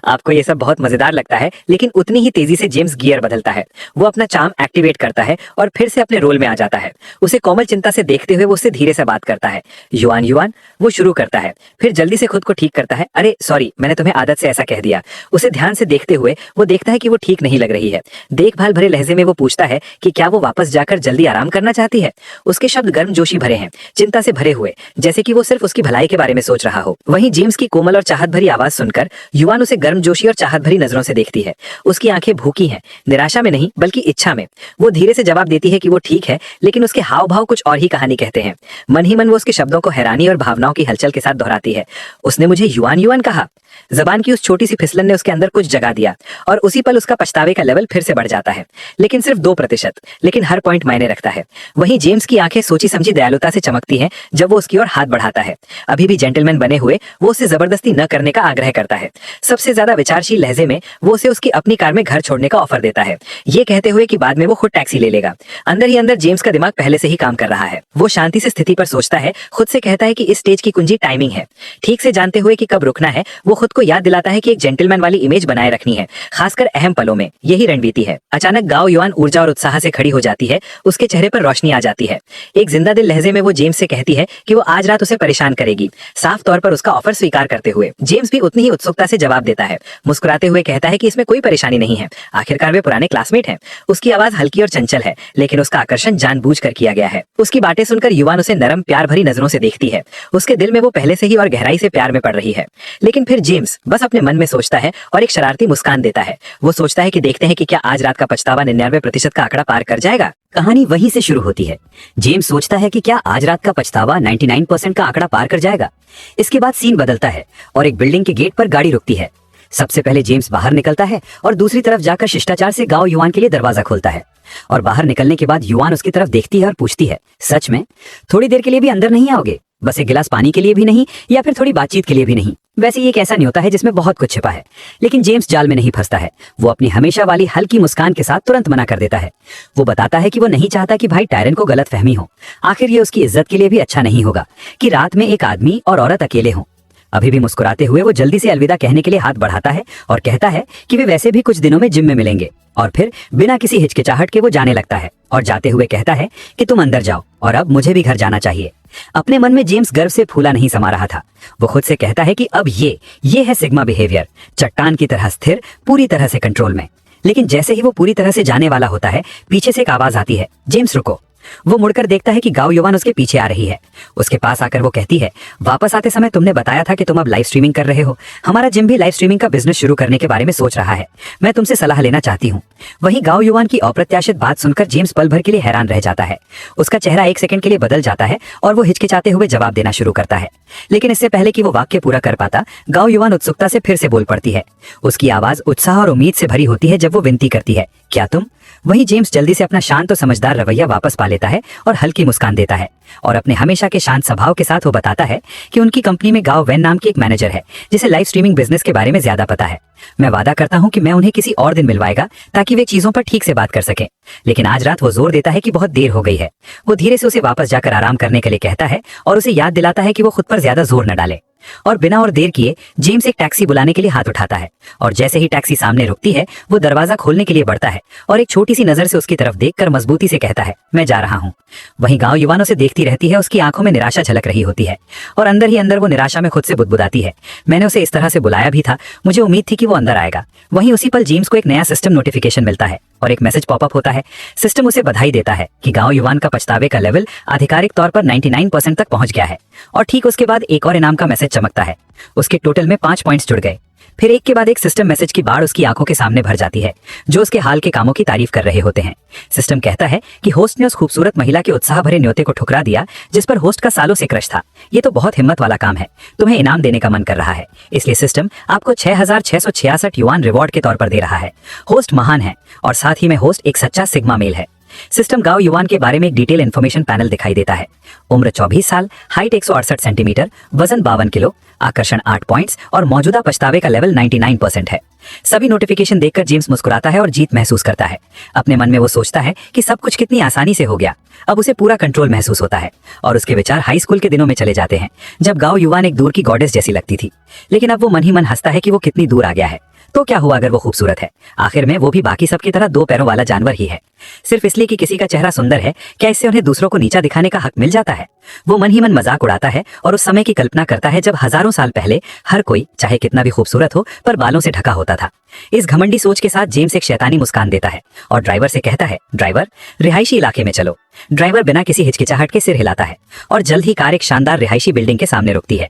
आपको ये सब बहुत मजेदार लगता है, लेकिन उतनी ही तेजी से जेम्स गियर बदलता है। वो अपना चार्म एक्टिवेट करता है और फिर से अपने रोल में आ जाता है। उसे कोमल चिंता से देखते हुए वो उससे धीरे से बात करता है। युआन युआन, वो शुरू करता है, फिर जल्दी से खुद को ठीक करता है। अरे सॉरी, मैंने तुम्हें आदत से ऐसा कह दिया। उसे ध्यान से देखते हुए वो देखता है कि वो ठीक नहीं लग रही है। देखभाल भरे लहजे में वो पूछता है कि क्या वो वापस जाकर जल्दी आराम करना चाहती है। उसके शब्द गर्मजोशी भरे हैं, चिंता से भरे हुए, जैसे कि वो सिर्फ उसकी भलाई के बारे में सोच रहा हो। वहीं जेम्स की कोमल और चाहत भरी आवाज सुनकर युआन उसे गर्मजोशी और चाहत भरी नजरों से देखती है। उसकी आंखें भूखी हैं, निराशा में नहीं बल्कि इच्छा में। वो धीरे से जवाब देती है कि वो ठीक है, लेकिन उसके हाव भाव कुछ और ही कहानी कहते हैं। मन ही मन वो उसके शब्दों को हैरानी और भावनाओं की हलचल के साथ दोहराती है। उसने मुझे युआन युआन कहा। जबान की उस छोटी सी फिसलन ने उसके अंदर कुछ जगा दिया और उसी पल उसका पछतावे का लेवल फिर से बढ़ जाता है, लेकिन सिर्फ 2%। लेकिन हर पॉइंट मायने रखता है। वहीं जेम्स की आंखें सोची समझी दयालुता से चमकती हैं जब वो उसकी ओर हाथ बढ़ाता है। अभी भी जेंटलमैन बने हुए वो उसे जबरदस्ती न करने का आग्रह करता है। सबसे ज्यादा विचारशील लहजे में वो उसे उसकी अपनी कार में घर छोड़ने का ऑफर देता है, ये कहते हुए कि बाद में वो खुद टैक्सी ले लेगा। अंदर ही अंदर जेम्स का दिमाग पहले से ही काम कर रहा है। वो शांति से स्थिति पर सोचता है, खुद से कहता है कि इस स्टेज की कुंजी टाइमिंग है। ठीक से जानते हुए कि कब रुकना है, वो खुद को याद दिलाता है कि एक जेंटलमैन वाली इमेज बनाए रखनी है, खासकर अहम पलों में। यही रणनीति है। अचानक गाओ युआन ऊर्जा और उत्साह से खड़ी हो जाती है। उसके चेहरे पर रोशनी आ जाती है। एक जिंदा दिल लहजे में वो जेम्स से कहती है कि वो आज रात उसे परेशान करेगी, साफ तौर पर उसका ऑफर स्वीकार करते हुए। जेम्स भी उतनी ही उत्सुकता से जवाब देता है, मुस्कुराते हुए कहता है कि इसमें कोई परेशानी नहीं है, आखिरकार वे पुराने क्लासमेट हैं। उसकी आवाज हल्की और चंचल है, लेकिन उसका आकर्षण जानबूझकर किया गया है। उसकी बातें सुनकर युवान उसे नरम प्यार भरी नजरों से देखती है। उसके दिल में वो पहले से ही और गहराई से प्यार में पड़ रही है। लेकिन फिर जेम्स बस अपने मन में सोचता है और एक शरारती मुस्कान देता है। वो सोचता है कि देखते हैं कि क्या आज रात का पछतावा 99% का आंकड़ा पार कर जाएगा। कहानी वहीं से शुरू होती है। जेम्स सोचता है कि क्या आज रात का पछतावा 99% का आंकड़ा पार कर जाएगा। इसके बाद सीन बदलता है और एक बिल्डिंग के गेट पर गाड़ी रुकती है। सबसे पहले जेम्स बाहर निकलता है और दूसरी तरफ जाकर शिष्टाचार से गाओ युआन के लिए दरवाजा खोलता है। और बाहर निकलने के बाद युआन उसकी तरफ देखती है और पूछती है, सच में थोड़ी देर के लिए भी अंदर नहीं आओगे? बस एक गिलास पानी के लिए भी नहीं, या फिर थोड़ी बातचीत के लिए भी नहीं? वैसे ये एक ऐसा न्योता है जिसमें बहुत कुछ छिपा है, लेकिन जेम्स जाल में नहीं फंसता है। वो अपनी हमेशा वाली हल्की मुस्कान के साथ तुरंत मना कर देता है। वो बताता है कि वो नहीं चाहता कि भाई टायरन को गलत फहमी हो। आखिर ये उसकी इज्जत के लिए भी अच्छा नहीं होगा कि रात में एक आदमी और औरत अकेले हों। अभी भी मुस्कुराते हुए वो जल्दी से अलविदा कहने के लिए हाथ बढ़ाता है और कहता है कि वे वैसे भी कुछ दिनों में जिम में मिलेंगे। और फिर बिना किसी हिचकिचाहट के वो जाने लगता है और जाते हुए कहता है कि तुम अंदर जाओ और अब मुझे भी घर जाना चाहिए। अपने मन में जेम्स गर्व से फूला नहीं समा रहा था। वो खुद से कहता है कि अब ये है सिग्मा बिहेवियर, चट्टान की तरह स्थिर, पूरी तरह से कंट्रोल में। लेकिन जैसे ही वो पूरी तरह से जाने वाला होता है, पीछे से एक आवाज आती है, जेम्स रुको। वो मुड़कर देखता है कि गाओ युवान उसके पीछे आ रही है। उसके पास आकर वो कहती है, वापस आते समय तुमने बताया था कि तुम अब लाइव स्ट्रीमिंग कर रहे हो। हमारा जिम भी लाइव स्ट्रीमिंग का बिजनेस शुरू करने के बारे में सोच रहा है। मैं तुमसे सलाह लेना चाहती हूँ। वहीं गाओ युवान की अप्रत्याशित बात सुनकर जेम्स पल भर के लिए हैरान रह जाता है। उसका चेहरा 1 सेकंड के लिए बदल जाता है और वो हिचकिचाते हुए जवाब देना शुरू करता है। लेकिन इससे पहले कि वो वाक्य पूरा कर पाता, गाओ युवान उत्सुकता से फिर से बोल पड़ती है। उसकी आवाज उत्साह और उम्मीद से भरी होती है जब वो विनती करती है, क्या तुम? वहीं जेम्स जल्दी से अपना शांत और समझदार रवैया वापस पा लेता है और हल्की मुस्कान देता है। और अपने हमेशा के शांत स्वभाव के साथ वो बताता है कि उनकी कंपनी में गाओ वैन नाम की एक मैनेजर है जिसे लाइव स्ट्रीमिंग बिजनेस के बारे में ज्यादा पता है। मैं वादा करता हूँ कि मैं उन्हें किसी और दिन मिलवाएगा ताकि वे चीजों पर ठीक से बात कर सकें। लेकिन आज रात वो जोर देता है कि बहुत देर हो गई है। वो धीरे से उसे वापस जाकर आराम करने के लिए कहता है और उसे याद दिलाता है कि वो खुद पर ज्यादा जोर न डाले। और बिना और देर किए जेम्स एक टैक्सी बुलाने के लिए हाथ उठाता है और जैसे ही टैक्सी सामने रुकती है, वो दरवाजा खोलने के लिए बढ़ता है और एक छोटी सी नजर से उसकी तरफ देखकर मजबूती से कहता है, मैं जा रहा हूँ। वहीं गांव युवानों से देखती रहती है। उसकी आंखों में निराशा झलक रही होती है और अंदर ही अंदर वो निराशा में खुद से बुदबुदाती है, मैंने उसे इस तरह से बुलाया भी था, मुझे उम्मीद थी कि वो अंदर आएगा। वहीं उसी पल जेम्स को एक नया सिस्टम नोटिफिकेशन मिलता है और एक मैसेज पॉपअप होता है। सिस्टम उसे बधाई देता है कि गांव युवान का पछतावे का लेवल आधिकारिक तौर पर 99% तक पहुंच गया है। और ठीक उसके बाद एक और इनाम का मैसेज चमकता है। उसके टोटल में 5 पॉइंट्स जुड़ गए। फिर एक के बाद एक सिस्टम मैसेज की बाढ़ उसकी आंखों के सामने भर जाती है जो उसके हाल के कामों की तारीफ कर रहे होते हैं। सिस्टम कहता है कि होस्ट ने उस खूबसूरत महिला के उत्साह भरे न्योते को ठुकरा दिया जिस पर होस्ट का सालों से क्रश था। ये तो बहुत हिम्मत वाला काम है, तुम्हें इनाम देने का मन कर रहा है, इसलिए सिस्टम आपको 6666 युआन रिवॉर्ड के तौर पर दे रहा है। होस्ट महान है और साथ ही में होस्ट एक सच्चा सिग्मा मेल है। सिस्टम गाओ युवान के बारे में एक डिटेल इन्फॉर्मेशन पैनल दिखाई देता है। उम्र 24 साल, हाइट 168 सेंटीमीटर, वजन 52 किलो, आकर्षण 8 पॉइंट्स और मौजूदा पछतावे का लेवल 99% है। सभी नोटिफिकेशन देखकर जेम्स मुस्कुराता है और जीत महसूस करता है। अपने मन में वो सोचता है कि सब कुछ कितनी आसानी से हो गया। अब उसे पूरा कंट्रोल महसूस होता है और उसके विचार हाई स्कूल के दिनों में चले जाते हैं, जब गांव युवान एक दूर की गॉडेस जैसी लगती थी। लेकिन अब वो मन ही मन हंसता है कि वो कितनी दूर आ गया है। तो क्या हुआ अगर वो खूबसूरत है? आखिर में वो भी बाकी सबकी तरह दो पैरों वाला जानवर ही है। सिर्फ इसलिए कि किसी का चेहरा सुंदर है, क्या इससे उन्हें दूसरों को नीचा दिखाने का हक मिल जाता है? वो मन ही मन मजाक उड़ाता है और उस समय की कल्पना करता है जब हजारों साल पहले हर कोई, चाहे कितना भी खूबसूरत हो, पर बालों से ढका होता था। इस घमंडी सोच के साथ जेम्स एक शैतानी मुस्कान देता है और ड्राइवर से कहता है, ड्राइवर, रिहायशी इलाके में चलो। ड्राइवर बिना किसी हिचकिचाहट के सिर हिलाता है और जल्द ही कार एक शानदार रिहायशी बिल्डिंग के सामने रुकती है।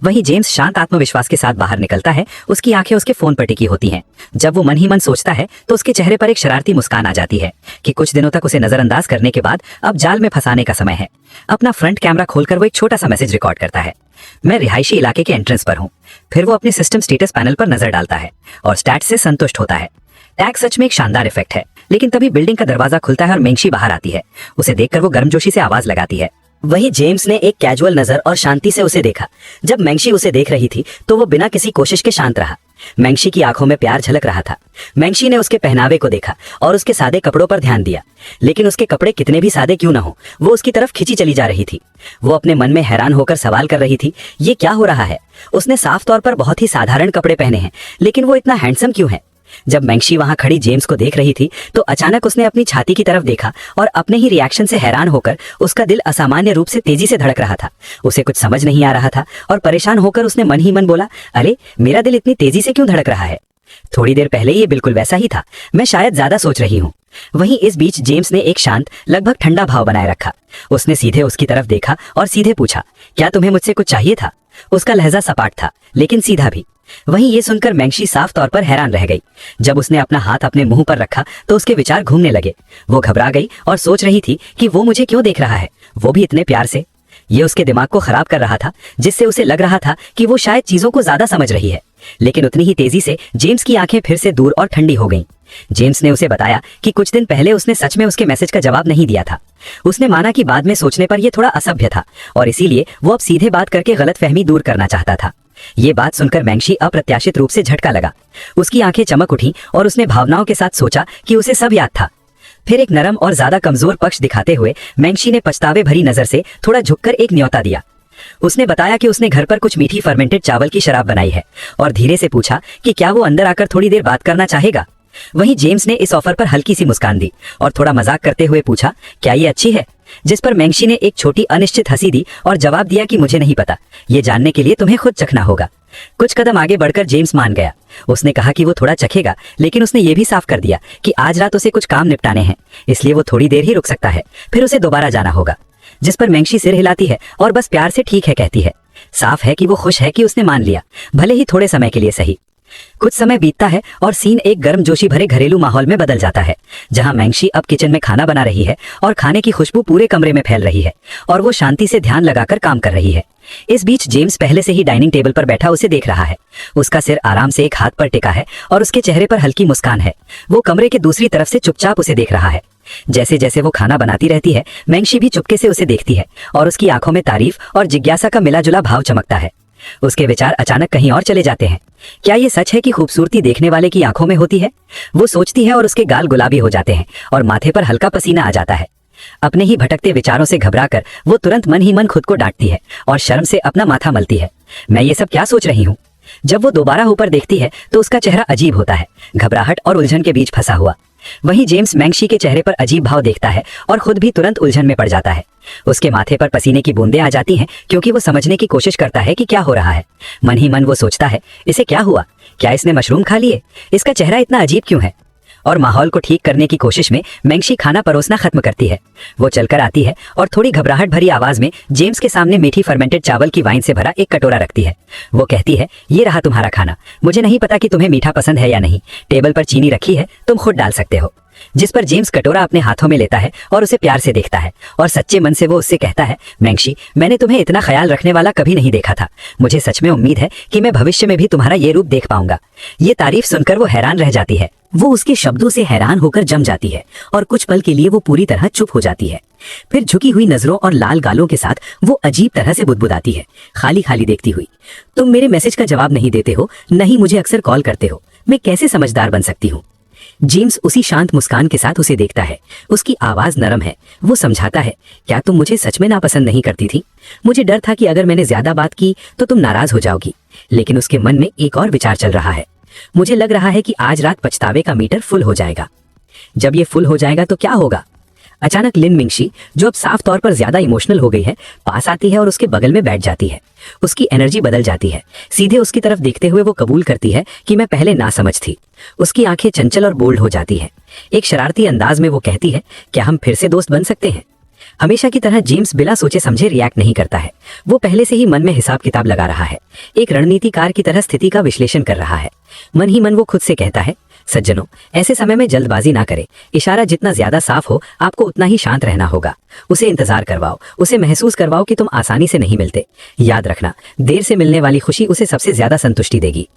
वहीं जेम्स शांत आत्मविश्वास के साथ बाहर निकलता है। उसकी आंखें उसके फोन पर टिकी होती हैं। जब वो मन ही मन सोचता है तो उसके चेहरे पर एक शरारती मुस्कान आ जाती है कि कुछ दिनों तक उसे नजरअंदाज करने के बाद अब जाल में फंसाने का समय है। अपना फ्रंट कैमरा खोलकर वो एक छोटा सा मैसेज रिकॉर्ड करता है, मैं रिहायशी इलाके के एंट्रेंस पर हूँ। फिर वो अपने सिस्टम स्टेटस पैनल पर नजर डालता है और स्टैट से संतुष्ट होता है। टैग सच में एक शानदार इफेक्ट है। लेकिन तभी बिल्डिंग का दरवाजा खुलता है और मेंगशी बाहर आती है। उसे देखकर वो गर्मजोशी से आवाज लगाती है। वहीं जेम्स ने एक कैजुअल नजर और शांति से उसे देखा। जब मेंगशी उसे देख रही थी तो वो बिना किसी कोशिश के शांत रहा। मेंगशी की आंखों में प्यार झलक रहा था। मेंगशी ने उसके पहनावे को देखा और उसके सादे कपड़ों पर ध्यान दिया। लेकिन उसके कपड़े कितने भी सादे क्यों न हो, वो उसकी तरफ खिंची चली जा रही थी। वो अपने मन में हैरान होकर सवाल कर रही थी, ये क्या हो रहा है? उसने साफ तौर पर बहुत ही साधारण कपड़े पहने हैं, लेकिन वो इतना हैंडसम क्यों है? जब मेंगशी वहां खड़ी जेम्स को देख रही थी तो अचानक उसने अपनी छाती की तरफ देखा और अपने ही रिएक्शन से हैरान होकर उसका दिल असामान्य रूप से तेजी से धड़क रहा था। उसे कुछ समझ नहीं आ रहा था और परेशान होकर उसने मन ही मन बोला, अरे मेरा दिल इतनी तेजी से क्यों धड़क रहा है? थोड़ी देर पहले ये बिल्कुल वैसा ही था। मैं शायद ज्यादा सोच रही हूँ। वहीं इस बीच जेम्स ने एक शांत, लगभग ठंडा भाव बनाए रखा। उसने सीधे उसकी तरफ देखा और सीधे पूछा, क्या तुम्हें मुझसे कुछ चाहिए था? उसका लहजा सपाट था लेकिन सीधा भी। वहीं ये सुनकर मेंगशी साफ तौर पर हैरान रह गई। जब उसने अपना हाथ अपने मुंह पर रखा तो उसके विचार घूमने लगे। वो घबरा गई और सोच रही थी कि वो मुझे क्यों देख रहा है, वो भी इतने प्यार से। ये उसके दिमाग को खराब कर रहा था, जिससे उसे लग रहा था कि वो शायद चीजों को ज्यादा समझ रही है। लेकिन उतनी ही तेजी से जेम्स की आंखें फिर से दूर और ठंडी हो गईं। जेम्स ने उसे बताया कि कुछ दिन पहले उसने सच में उसके मैसेज का जवाब नहीं दिया था। उसने माना कि बाद में सोचने पर यह थोड़ा असभ्य था और इसीलिए वो अब सीधे बात करके गलतफहमी दूर करना चाहता था। ये बात सुनकर मेंगशी अप्रत्याशित रूप से झटका लगा। उसकी आंखें चमक उठी और उसने भावनाओं के साथ सोचा कि उसे सब याद था। फिर एक नरम और ज्यादा कमजोर पक्ष दिखाते हुए मेंगशी ने पछतावे भरी नजर से थोड़ा झुककर एक न्योता दिया। उसने बताया कि उसने घर पर कुछ मीठी फर्मेंटेड चावल की शराब बनाई है और धीरे से पूछा कि क्या वो अंदर आकर थोड़ी देर बात करना चाहेगा। वहीं जेम्स ने इस ऑफर पर हल्की सी मुस्कान दी और थोड़ा मजाक करते हुए पूछा, क्या ये अच्छी है? जिस पर मेंगशी ने एक छोटी अनिश्चित हंसी दी और जवाब दिया कि मुझे नहीं पता, ये जानने के लिए तुम्हें खुद चखना होगा। कुछ कदम आगे बढ़कर जेम्स मान गया। उसने कहा कि वो थोड़ा चखेगा, लेकिन उसने ये भी साफ कर दिया कि आज रात उसे कुछ काम निपटाने हैं, इसलिए वो थोड़ी देर ही रुक सकता है, फिर उसे दोबारा जाना होगा। जिस पर मेंगशी सिर हिलाती है और बस प्यार से ठीक है कहती है। साफ है कि वो खुश है कि उसने मान लिया, भले ही थोड़े समय के लिए सही। कुछ समय बीतता है और सीन एक गर्मजोशी भरे घरेलू माहौल में बदल जाता है, जहां मेंगशी अब किचन में खाना बना रही है और खाने की खुशबू पूरे कमरे में फैल रही है और वो शांति से ध्यान लगाकर काम कर रही है। इस बीच जेम्स पहले से ही डाइनिंग टेबल पर बैठा उसे देख रहा है। उसका सिर आराम से एक हाथ पर टिका है और उसके चेहरे पर हल्की मुस्कान है। वो कमरे के दूसरी तरफ से चुपचाप उसे देख रहा है। जैसे जैसे वो खाना बनाती रहती है, मेंगशी भी चुपके से उसे देखती है और उसकी आंखों में तारीफ और जिज्ञासा का मिला जुला भाव चमकता है। उसके विचार अचानक कहीं और चले जाते हैं। क्या ये सच है कि खूबसूरती देखने वाले की आंखों में होती है? वो सोचती है और उसके गाल गुलाबी हो जाते हैं और माथे पर हल्का पसीना आ जाता है। अपने ही भटकते विचारों से घबराकर वो तुरंत मन ही मन खुद को डांटती है और शर्म से अपना माथा मलती है। मैं ये सब क्या सोच रही हूँ? जब वो दोबारा ऊपर देखती है तो उसका चेहरा अजीब होता है, घबराहट और उलझन के बीच फंसा हुआ। वहीं जेम्स मेंगशी के चेहरे पर अजीब भाव देखता है और खुद भी तुरंत उलझन में पड़ जाता है। उसके माथे पर पसीने की बूंदें आ जाती हैं क्योंकि वो समझने की कोशिश करता है कि क्या हो रहा है। मन ही मन वो सोचता है, इसे क्या हुआ? क्या इसने मशरूम खा लिए? इसका चेहरा इतना अजीब क्यों है? और माहौल को ठीक करने की कोशिश में मेंगशी खाना परोसना खत्म करती है। वो चलकर आती है और थोड़ी घबराहट भरी आवाज में जेम्स के सामने मीठी फर्मेंटेड चावल की वाइन से भरा एक कटोरा रखती है। वो कहती है, ये रहा तुम्हारा खाना। मुझे नहीं पता कि तुम्हें मीठा पसंद है या नहीं। टेबल पर चीनी रखी है, तुम खुद डाल सकते हो। जिस पर जेम्स कटोरा अपने हाथों में लेता है और उसे प्यार से देखता है और सच्चे मन से वो उससे कहता है, मेंगशी, मैंने तुम्हें इतना ख्याल रखने वाला कभी नहीं देखा था। मुझे सच में उम्मीद है कि मैं भविष्य में भी तुम्हारा ये रूप देख पाऊंगा। ये तारीफ सुनकर वो हैरान रह जाती है। वो उसके शब्दों से हैरान होकर जम जाती है और कुछ पल के लिए वो पूरी तरह चुप हो जाती है। फिर झुकी हुई नजरों और लाल गालों के साथ वो अजीब तरह से बुदबुदाती है, खाली खाली देखती हुई। तुम मेरे मैसेज का जवाब नहीं देते हो, नहीं मुझे अक्सर कॉल करते हो। मैं कैसे समझदार बन सकती हूँ? जेम्स उसी शांत मुस्कान के साथ उसे देखता है। उसकी आवाज नरम है। वो समझाता है, क्या तुम मुझे सच में नापसंद नहीं करती थी? मुझे डर था कि अगर मैंने ज्यादा बात की तो तुम नाराज हो जाओगी। लेकिन उसके मन में एक और विचार चल रहा है। मुझे लग रहा है कि आज रात पछतावे का मीटर फुल हो जाएगा। जब ये फुल हो जाएगा तो क्या होगा? अचानक लिन मिंगशी, जो अब साफ तौर पर ज्यादा इमोशनल हो गई है, पास आती है और उसके बगल में बैठ जाती है। उसकी एनर्जी बदल जाती है। सीधे उसकी तरफ देखते हुए वो कबूल करती है कि मैं पहले नासमझ थी। उसकी आंखें चंचल और बोल्ड हो जाती हैं। एक शरारती अंदाज में वो कहती है, क्या हम फिर से दोस्त बन सकते हैं? हमेशा की तरह जेम्स बिना सोचे समझे रिएक्ट नहीं करता है। वो पहले से ही मन में हिसाब किताब लगा रहा है। एक रणनीतिकार की तरह स्थिति का विश्लेषण कर रहा है। मन ही मन वो खुद से कहता है, सज्जनों, ऐसे समय में जल्दबाजी ना करें। इशारा जितना ज्यादा साफ हो, आपको उतना ही शांत रहना होगा। उसे इंतजार करवाओ, उसे महसूस करवाओ कि तुम आसानी से नहीं मिलते। याद रखना, देर से मिलने वाली खुशी उसे सबसे ज्यादा संतुष्टि देगी।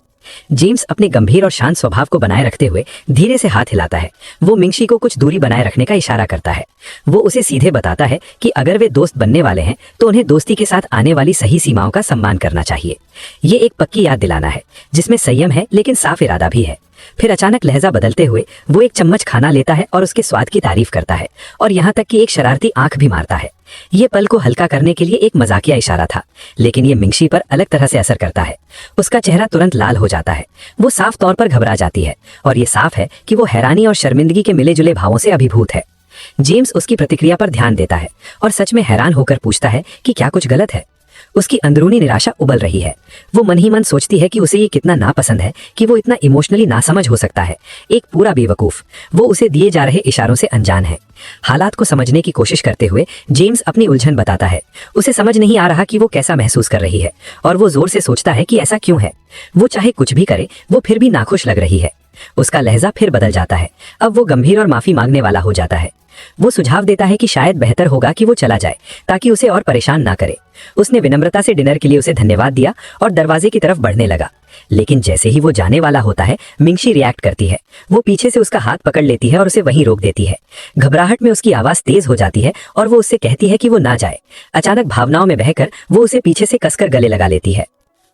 जेम्स अपने गंभीर और शांत स्वभाव को बनाए रखते हुए धीरे से हाथ हिलाता है। वो मिंगशी को कुछ दूरी बनाए रखने का इशारा करता है। वो उसे सीधे बताता है कि अगर वे दोस्त बनने वाले हैं तो उन्हें दोस्ती के साथ आने वाली सही सीमाओं का सम्मान करना चाहिए। ये एक पक्की याद दिलाना है जिसमें संयम है लेकिन साफ इरादा भी है। फिर अचानक लहजा बदलते हुए वो एक चम्मच खाना लेता है और उसके स्वाद की तारीफ करता है और यहाँ तक कि एक शरारती आंख भी मारता है। ये पल को हल्का करने के लिए एक मजाकिया इशारा था, लेकिन ये मिंगशी पर अलग तरह से असर करता है। उसका चेहरा तुरंत लाल हो जाता है। वो साफ तौर पर घबरा जाती है और ये साफ है कि वो हैरानी और शर्मिंदगी के मिले जुले भावों से अभिभूत है। जेम्स उसकी प्रतिक्रिया पर ध्यान देता है और सच में हैरान होकर पूछता है कि क्या कुछ गलत है। उसकी अंदरूनी निराशा उबल रही है। वो मन ही मन सोचती है कि उसे ये कितना नापसंद है कि वो इतना इमोशनली नासमझ हो सकता है। एक पूरा बेवकूफ। वो उसे दिए जा रहे इशारों से अनजान है। हालात को समझने की कोशिश करते हुए जेम्स अपनी उलझन बताता है। उसे समझ नहीं आ रहा कि वो कैसा महसूस कर रही है और वो जोर से सोचता है कि ऐसा क्यों है। वो चाहे कुछ भी करे, वो फिर भी नाखुश लग रही है। उसका लहजा फिर बदल जाता है। अब वो गंभीर और माफी मांगने वाला हो जाता है। वो सुझाव देता है कि शायद बेहतर होगा कि वो चला जाए ताकि उसे और परेशान ना करे। उसने विनम्रता से डिनर के लिए उसे धन्यवाद दिया और दरवाजे की तरफ बढ़ने लगा। लेकिन जैसे ही वो जाने वाला होता है, मिंगशी रिएक्ट करती है। वो पीछे से उसका हाथ पकड़ लेती है और उसे वहीं रोक देती है। घबराहट में उसकी आवाज तेज हो जाती है और वो उससे कहती है कि वो ना जाए। अचानक भावनाओं में बहकर वो उसे पीछे से कसकर गले लगा लेती है।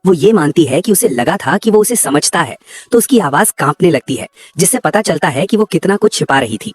वो ये मानती है कि उसे लगा था कि वो उसे समझता है, तो उसकी आवाज कांपने लगती है, जिससे पता चलता है कि वो कितना कुछ छिपा रही थी।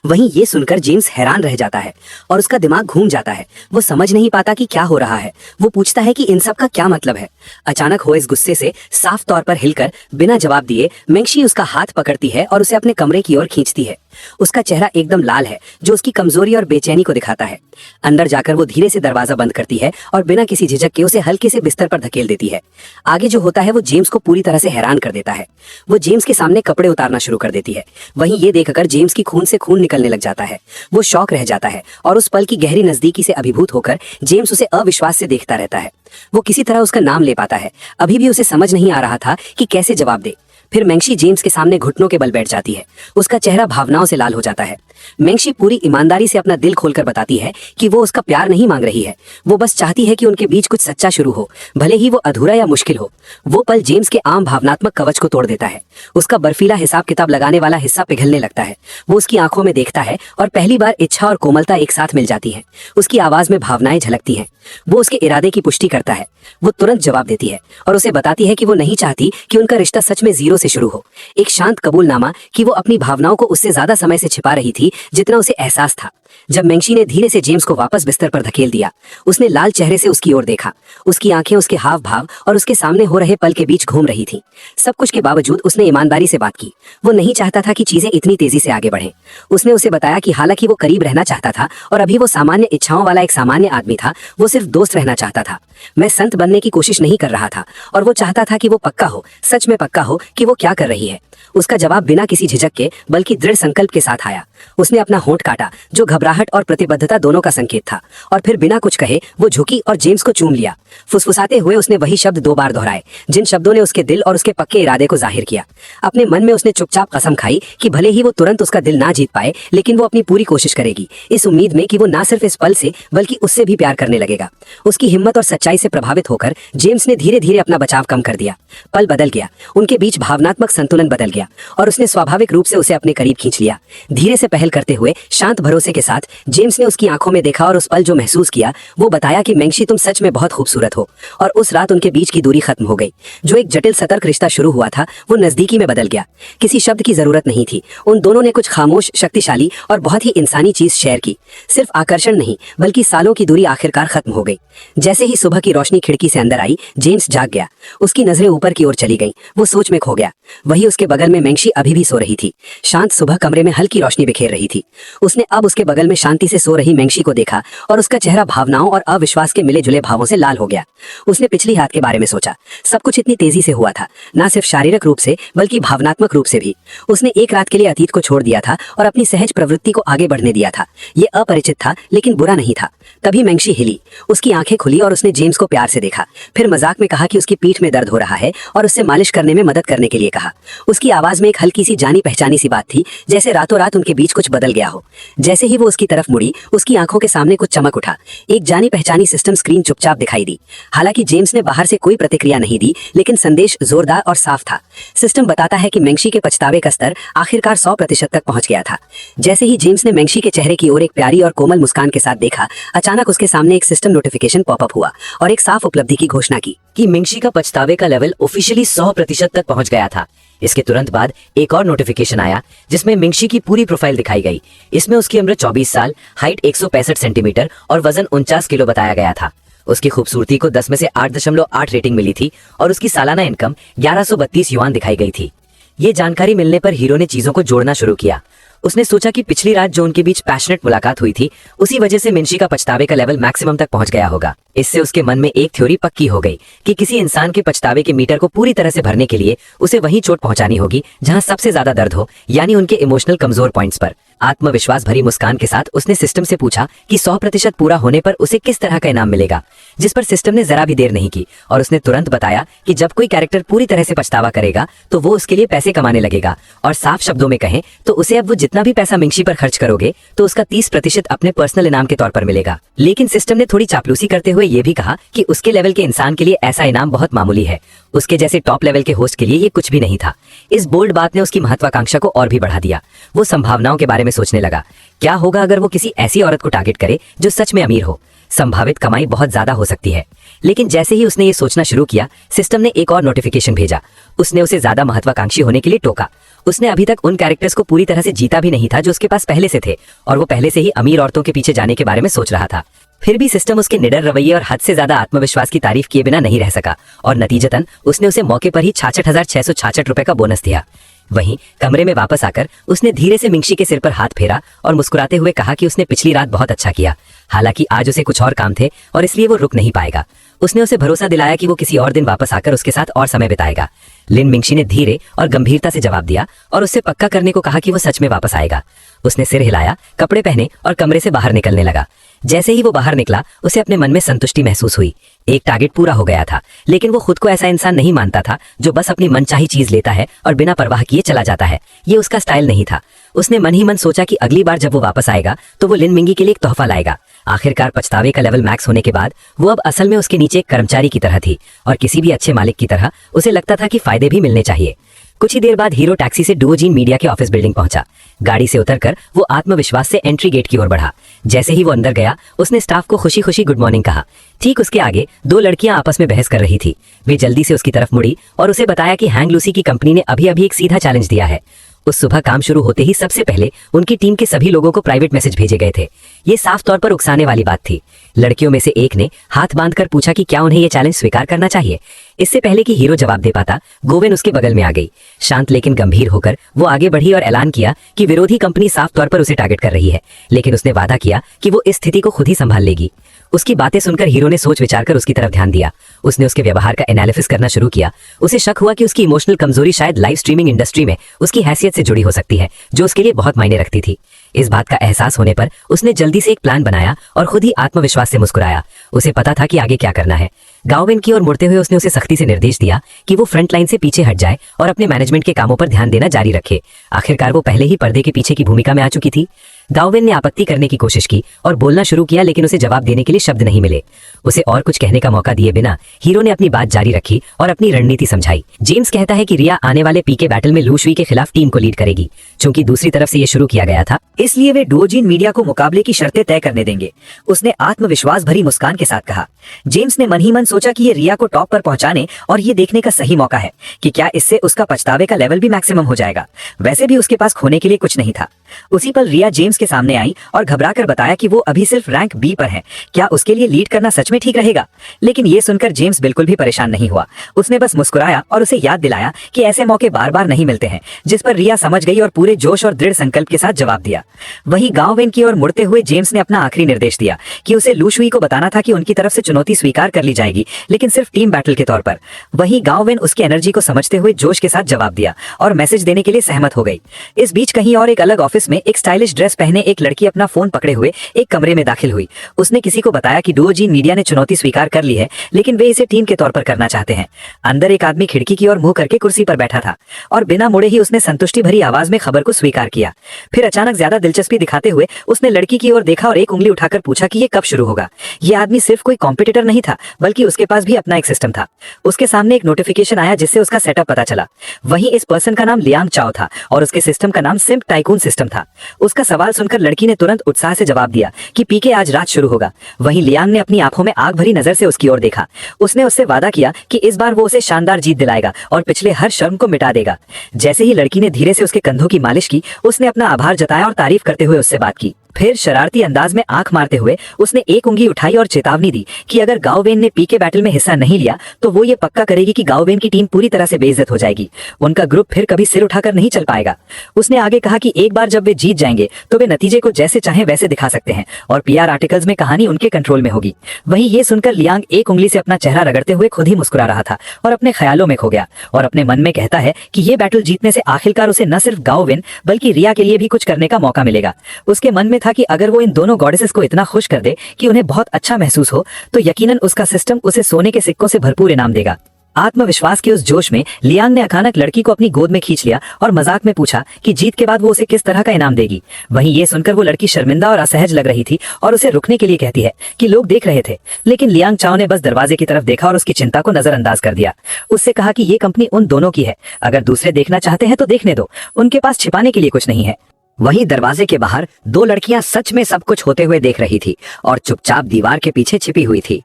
वहीं ये सुनकर जेम्स हैरान रह जाता है और उसका दिमाग घूम जाता है। वो समझ नहीं पाता कि क्या हो रहा है। वो पूछता है कि इन सब का क्या मतलब है। अचानक हो इस गुस्से से साफ तौर पर हिलकर बिना जवाब दिए मिंगशी उसका हाथ पकड़ती है और उसे अपने कमरे की ओर खींचती है। उसका चेहरा एकदम लाल है, जो उसकी कमजोरी और बेचैनी को दिखाता है। अंदर जाकर वो धीरे से दरवाजा बंद करती है और बिना किसी झिझक के उसे हल्के से बिस्तर पर धकेल देती है। आगे जो होता है वो जेम्स को पूरी तरह से हैरान कर देता है। वो जेम्स के सामने कपड़े उतारना शुरू कर देती है। वहीं ये देखकर जेम्स की खून से खून निकलने लग जाता है। वो शॉक रह जाता है और उस पल की गहरी नजदीकी से अभिभूत होकर जेम्स उसे अविश्वास से देखता रहता है। वो किसी तरह उसका नाम ले पाता है। अभी भी उसे समझ नहीं आ रहा था कि कैसे जवाब दे। फिर मिंगशी जेम्स के सामने घुटनों के बल बैठ जाती है। उसका चेहरा भावनाओं से लाल हो जाता है। मिंगशी पूरी ईमानदारी से अपना दिल खोलकर बताती है कि वो उसका प्यार नहीं मांग रही है। वो बस चाहती है कि उनके बीच कुछ सच्चा शुरू हो, भले ही वो अधूरा या मुश्किल हो। वो पल जेम्स के आम भावनात्मक कवच को तोड़ देता है। उसका बर्फीला हिसाब किताब लगाने वाला हिस्सा पिघलने लगता है। वो उसकी आंखों में देखता है और पहली बार इच्छा और कोमलता एक साथ मिल जाती है। उसकी आवाज में भावनाएं झलकती हैं। वो उसके इरादे की पुष्टि करता है। वो तुरंत जवाब देती है और उसे बताती है कि वो नहीं चाहती कि उनका रिश्ता सच में जीरो से शुरू हो। एक शांत कबूलनामा कि वो अपनी भावनाओं को उससे ज्यादा समय से छिपा रही थी जितना उसे एहसास था। जब मिंगशी ने धीरे से जेम्स को वापस बिस्तर पर धकेल दिया, उसने लाल चेहरे से उसकी ओर देखा। उसकी आंखें उसके हाव भाव और उसके सामने हो रहे पल के बीच घूम रही थी। सब कुछ के बावजूद उसने ईमानदारी से बात की। वो नहीं चाहता था कि चीजें इतनी तेजी से आगे बढ़ें। उसने उसे बताया कि हालांकि वो करीब रहना चाहता था और अभी वो सामान्य इच्छाओं वाला एक सामान्य आदमी था, वो सिर्फ दोस्त रहना चाहता था। मैं संत बनने की कोशिश नहीं कर रहा था और वो चाहता था कि वो पक्का हो, सच में पक्का हो कि वो क्या कर रही है। उसका जवाब बिना किसी झिझक के बल्कि दृढ़ संकल्प के साथ आया। उसने अपना होंठ काटा, जो घबराहट और प्रतिबद्धता दोनों का संकेत था, और फिर बिना कुछ कहे वो झुकी और जेम्स को चूम लिया। फुसफुसाते हुए उसने वही शब्द 2 बार दोहराए, जिन शब्दों ने उसके दिल और उसके पक्के इरादे को जाहिर किया। अपने मन में उसने चुपचाप कसम खाई कि भले ही वो तुरंत उसका दिल ना जीत पाए, लेकिन वो अपनी पूरी कोशिश करेगी, इस उम्मीद में कि वो ना सिर्फ इस पल से बल्कि उससे भी प्यार करने लगेगा। उसकी हिम्मत और सच्चाई से प्रभावित होकर जेम्स ने धीरे धीरे अपना बचाव कम कर दिया। पल बदल गया, उनके बीच भावनात्मक संतुलन बदल गया और उसने स्वाभाविक रूप से उसे अपने करीब खींच लिया। धीरे से पहल करते हुए शांत भरोसे के साथ जेम्स ने उसकी आंखों में देखा और उस पल जो महसूस किया वो बताया कि मेंगशी तुम सच में बहुत खूबसूरत हो। और उस रात उनके बीच की दूरी खत्म हो गई। जो एक जटिल सतर्क रिश्ता शुरू हुआ था वो नजदीकी में बदल गया। किसी शब्द की जरूरत नहीं थी, उन दोनों ने कुछ खामोश, शक्तिशाली और बहुत ही इंसानी चीज शेयर की। सिर्फ आकर्षण नहीं बल्कि सालों की दूरी आखिरकार खत्म हो गई। जैसे ही सुबह की रोशनी खिड़की से अंदर आई जेम्स जाग गया। उसकी नजरें ऊपर की ओर चली गईं। वो सोच में खो गया। वही उसके बगल में मेंगशी अभी भी सो रही थी। शांत सुबह कमरे में हल्की रोशनी बिखेर रही थी। उसने अब उसके बगल में शांति से सो रही मेंगशी को देखा और उसका चेहरा भावनाओं और अविश्वास के मिले जुले भावों से लाल हो गया। उसने पिछली रात के बारे में सोचा। सब कुछ इतनी तेजी से हुआ था, ना सिर्फ शारीरिक रूप से बल्कि भावनात्मक रूप से भी। उसने एक रात के लिए अतीत को छोड़ दिया था और अपनी सहज प्रवृत्ति को आगे बढ़ने दिया था। ये अपरिचित था लेकिन बुरा नहीं था। तभी मेंगशी हिली, उसकी आंखें खुली और उसने जेम्स को प्यार से देखा। फिर मजाक में कहा कि उसकी पीठ में दर्द हो रहा है और उससे मालिश करने में मदद करने के लिए कहा। उसकी आवाज में एक हल्की सी जानी पहचानी सी बात थी, जैसे रातों रात उनके बीच कुछ बदल गया हो। जैसे ही वो उसकी तरफ मुड़ी उसकी आंखों के सामने कुछ चमक उठा। एक जानी पहचानी सिस्टम स्क्रीन चुपचाप दिखाई दी। हालांकि जेम्स ने बाहर से कोई प्रतिक्रिया नहीं दी लेकिन संदेश जोरदार और साफ था। सिस्टम बताता है कि मेंगशी के पछतावे का स्तर आखिरकार 100% तक पहुंच गया था। जैसे ही जेम्स ने मेंगशी के चेहरे की ओर एक प्यारी और कोमल मुस्कान के साथ देखा, अचानक उसके सामने एक सिस्टम नोटिफिकेशन पॉपअप हुआ और एक साफ उपलब्धि की घोषणा की कि मेंगशी का पछतावे का लेवल ऑफिशियली 100% तक पहुंच गया था। इसके तुरंत बाद एक और नोटिफिकेशन आया जिसमें मेंगशी की पूरी प्रोफाइल दिखाई गई। इसमें उसकी उम्र 24 साल, हाइट 165 सेंटीमीटर और वजन 49 किलो बताया गया था। उसकी खूबसूरती को 10 में से 8.8 रेटिंग मिली थी और उसकी सालाना इनकम 1132 युआन दिखाई गई थी। ये जानकारी मिलने पर हीरो ने चीजों को जोड़ना शुरू किया। उसने सोचा कि पिछली रात जो उनके बीच पैशनेट मुलाकात हुई थी उसी वजह से मेंगशी का पछतावे का लेवल मैक्सिमम तक पहुंच गया होगा। इससे उसके मन में एक थ्योरी पक्की हो गई कि किसी इंसान के पछतावे के मीटर को पूरी तरह से भरने के लिए उसे वही चोट पहुंचानी होगी जहां सबसे ज्यादा दर्द हो, यानी उनके इमोशनल कमजोर पॉइंट्स पर। आत्मविश्वास भरी मुस्कान के साथ उसने सिस्टम से पूछा कि 100% पूरा होने पर उसे किस तरह का इनाम मिलेगा, जिस पर सिस्टम ने जरा भी देर नहीं की और उसने तुरंत बताया कि जब कोई कैरेक्टर पूरी तरह से पछतावा करेगा तो वो उसके लिए पैसे कमाने लगेगा। और साफ शब्दों में कहें तो उसे अब वो जितना भी पैसा मेंगशी पर खर्च करोगे तो उसका 30% अपने पर्सनल इनाम के तौर पर मिलेगा। लेकिन सिस्टम ने थोड़ी चापलूसी करते हुए ये भी कहा कि उसके लेवल के इंसान के लिए ऐसा इनाम बहुत मामूली है। उसके जैसे टॉप लेवल के होस्ट के लिए ये कुछ भी नहीं था। इस बोल्ड बात ने उसकी महत्वाकांक्षा को और भी बढ़ा दिया। वो संभावनाओं के बारे में सोचने लगा। क्या होगा अगर वो किसी ऐसी औरत को टारगेट करे जो सच में अमीर हो? संभावित कमाई बहुत ज्यादा हो सकती है। लेकिन जैसे ही उसने ये सोचना शुरू किया, सिस्टम ने एक और नोटिफिकेशन भेजा। उसने उसे ज्यादा महत्वाकांक्षी होने के लिए टोका। उसने अभी तक उन कैरेक्टर्स को पूरी तरह से जीता भी नहीं था जो उसके पास पहले से थे और वो पहले से ही अमीर औरतों के पीछे जाने के बारे में सोच रहा था। फिर भी सिस्टम उसके निडर रवैये और हद से ज्यादा आत्मविश्वास की तारीफ किए बिना नहीं रह सका और नतीजतन उसने उसे मौके पर ही 66,666 रुपए का बोनस दिया। वहीं कमरे में वापस आकर उसने धीरे से मेंगशी के सिर पर हाथ फेरा और मुस्कुराते हुए कहा कि उसने पिछली रात बहुत अच्छा किया। हालांकि आज उसे कुछ और काम थे और इसलिए वो रुक नहीं पाएगा। उसने उसे भरोसा दिलाया कि वो किसी और दिन वापस आकर उसके साथ और समय बिताएगा। लिन मेंगशी ने धीरे और गंभीरता से जवाब दिया और उससे पक्का करने को कहा कि वो सच में वापस आएगा। उसने सिर हिलाया, कपड़े पहने और कमरे से बाहर निकलने लगा। जैसे ही वो बाहर निकला उसे अपने मन में संतुष्टि महसूस हुई। एक टारगेट पूरा हो गया था, लेकिन वो खुद को ऐसा इंसान नहीं मानता था जो बस अपनी मनचाही चीज लेता है और बिना परवाह किए चला जाता है। ये उसका स्टाइल नहीं था। उसने मन ही मन सोचा कि अगली बार जब वो वापस आएगा तो वो लिन मिंगी के लिए एक तोहफा लाएगा। आखिरकार पछतावे का लेवल मैक्स होने के बाद वो अब असल में उसके नीचे एक कर्मचारी की तरह थी और किसी भी अच्छे मालिक की तरह उसे लगता था कि फायदे भी मिलने चाहिए। कुछ ही देर बाद हीरो टैक्सी से डुओजीन मीडिया के ऑफिस बिल्डिंग पहुंचा। गाड़ी से उतरकर वो आत्मविश्वास से एंट्री गेट की ओर बढ़ा। जैसे ही वो अंदर गया उसने स्टाफ को खुशी खुशी गुड मॉर्निंग कहा। ठीक उसके आगे दो लड़कियां आपस में बहस कर रही थी। वे जल्दी से उसकी तरफ मुड़ी और उसे बताया कि हैंग लूसी की कंपनी ने अभी अभी एक सीधा चैलेंज दिया है। उस सुबह काम शुरू होते ही सबसे पहले उनकी टीम के सभी लोगों को प्राइवेट मैसेज भेजे गए थे। ये साफ तौर पर उकसाने वाली बात थी। लड़कियों में से एक ने हाथ बांधकर पूछा कि क्या उन्हें ये चैलेंज स्वीकार करना चाहिए। इससे पहले कि हीरो जवाब दे पाता, गोवेन उसके बगल में आ गई। शांत लेकिन गंभीर होकर वो आगे बढ़ी और ऐलान किया कि विरोधी कंपनी साफ तौर पर उसे टारगेट कर रही है, लेकिन उसने वादा किया कि वो इस स्थिति को खुद ही संभाल लेगी। उसकी बातें सुनकर हीरो ने सोच विचार कर उसकी तरफ ध्यान दिया। उसने उसके व्यवहार का एनालिसिस करना शुरू किया। उसे शक हुआ कि उसकी इमोशनल कमजोरी शायद लाइव स्ट्रीमिंग इंडस्ट्री में उसकी हैसियत से जुड़ी हो सकती है, जो उसके लिए बहुत मायने रखती थी। इस बात का एहसास होने पर उसने जल्दी से एक प्लान बनाया और खुद ही आत्मविश्वास से मुस्कुराया। उसे पता था कि आगे क्या करना है। गांवेन की ओर मुड़ते हुए उसने उसे सख्ती से निर्देश दिया कि वो फ्रंट लाइन से पीछे हट जाए और अपने मैनेजमेंट के कामों पर ध्यान देना जारी रखे। आखिरकार वो पहले ही पर्दे के पीछे की भूमिका में आ चुकी थी। गाओवेन ने आपत्ति करने की कोशिश की और बोलना शुरू किया, लेकिन उसे जवाब देने के लिए शब्द नहीं मिले। उसे और कुछ कहने का मौका दिए बिना हीरो ने अपनी बात जारी रखी और अपनी रणनीति समझाई। जेम्स कहता है कि रिया आने वाले पीके बैटल में लू शुई के खिलाफ टीम को लीड करेगी। चूंकि दूसरी तरफ से ये शुरू किया गया था, इसलिए वे डुओजिन मीडिया को मुकाबले की शर्तें तय करने देंगे, उसने आत्मविश्वास भरी मुस्कान के साथ कहा। जेम्स ने मन ही मन सोचा कि ये रिया को टॉप पर पहुंचाने और ये देखने का सही मौका है कि क्या इससे उसका पछतावे का लेवल भी मैक्सिमम हो जाएगा। वैसे भी उसके पास खोने के लिए कुछ नहीं था। उसी पल रिया जेम्स के सामने आई और घबराकर बताया कि वो अभी सिर्फ रैंक बी पर है, क्या उसके लिए लीड करना सच में ठीक रहेगा। लेकिन ये सुनकर जेम्स बिल्कुल भी परेशान नहीं हुआ। उसने बस मुस्कुराया और उसे याद दिलाया कि ऐसे मौके बार बार नहीं मिलते हैं, जिस पर रिया समझ गई और पूरे जोश और दृढ़ संकल्प के साथ जवाब दिया। वहीं गाओवेन की ओर मुड़ते हुए जेम्स ने अपना आखिरी निर्देश दिया कि उसे लू शुई को बताना था कि उनकी तरफ से चुनौती स्वीकार कर ली जाएगी, लेकिन सिर्फ टीम बैटल के तौर पर। वहीं गाओवेन उसकी एनर्जी को समझते हुए जोश के साथ जवाब दिया और मैसेज देने के लिए सहमत हो गई। इस बीच कहीं और एक अलग ऑफिस में एक स्टाइलिश ड्रेस पहने एक लड़की अपना फोन पकड़े हुए एक कमरे में दाखिल हुई। उसने किसी को बताया कि डुओजिन मीडिया ने चुनौती स्वीकार कर ली है, लेकिन वे इसे टीम के तौर पर करना चाहते हैं। अंदर एक आदमी खिड़की की ओर मुंह करके कुर्सी पर बैठा था और बिना मुड़े ही उसने संतुष्टि भरी आवाज में खबर को स्वीकार किया। फिर अचानक ज्यादा दिलचस्पी दिखाते हुए उसने लड़की की ओर देखा और एक उंगली उठाकर पूछा कि ये कब शुरू होगा। ये आदमी सिर्फ कोई कॉम्पिटिटर नहीं था, बल्कि उसके पास भी अपना एक सिस्टम था। उसके सामने एक नोटिफिकेशन आया जिससे उसका सेटअप पता चला। वहीं इस पर्सन का नाम लियांग चाओ था और उसके सिस्टम का नाम सिम्प टाइकून सिस्टम था। उसका सवाल सुनकर लड़की ने तुरंत उत्साह से जवाब दिया कि पीके आज रात शुरू होगा। वहीं लियांग ने अपनी आंखों में आग भरी नजर से उसकी ओर देखा। उसने उससे वादा किया कि इस बार वो उसे शानदार जीत दिलाएगा और पिछले हर शर्म को मिटा देगा। जैसे ही लड़की ने धीरे से उसके कंधों की मालिश की, उसने अपना आभार जताया और तारीफ करते हुए उससे बात की। फिर शरारती अंदाज में आंख मारते हुए उसने एक उंगली उठाई और चेतावनी दी कि अगर गाओवेन ने पीके बैटल में हिस्सा नहीं लिया तो वो ये पक्का करेगी कि गाओवेन की टीम पूरी तरह से बेइज्जत हो जाएगी। उनका ग्रुप फिर कभी सिर उठाकर नहीं चल पाएगा। उसने आगे कहा कि एक बार जब वे जीत जाएंगे तो वे नतीजे को जैसे चाहे वैसे दिखा सकते हैं और पीआर आर्टिकल्स में कहानी उनके कंट्रोल में होगी। वहीं ये सुनकर लियांग एक उंगली से अपना चेहरा रगड़ते हुए खुद ही मुस्कुरा रहा था और अपने ख्यालों में खो गया और अपने मन में कहता है कि ये बैटल जीतने से आखिरकार उसे न सिर्फ गाओवेन बल्कि रिया के लिए भी कुछ करने का मौका मिलेगा। उसके मन में था कि अगर वो इन दोनों गॉडेसेस को इतना खुश कर दे कि उन्हें बहुत अच्छा महसूस हो, तो यकीनन उसका सिस्टम उसे सोने के सिक्कों से भरपूर इनाम देगा। आत्मविश्वास के उस जोश में लियांग ने अचानक लड़की को अपनी गोद में खींच लिया और मजाक में पूछा कि जीत के बाद वो उसे किस तरह का इनाम देगी। वहीं ये सुनकर वो लड़की शर्मिंदा और असहज लग रही थी और उसे रुकने के लिए कहती है कि लोग देख रहे थे, लेकिन लियांग चाओ ने बस दरवाजे की तरफ देखा और उसकी चिंता को नजरअंदाज कर दिया। उससे कहा कि ये कंपनी उन दोनों की है, अगर दूसरे देखना चाहते हैं तो देखने दो, उनके पास छिपाने के लिए कुछ नहीं है। वहीं दरवाजे के बाहर दो लड़कियां सच में सब कुछ होते हुए देख रही थी और चुपचाप दीवार के पीछे छिपी हुई थी।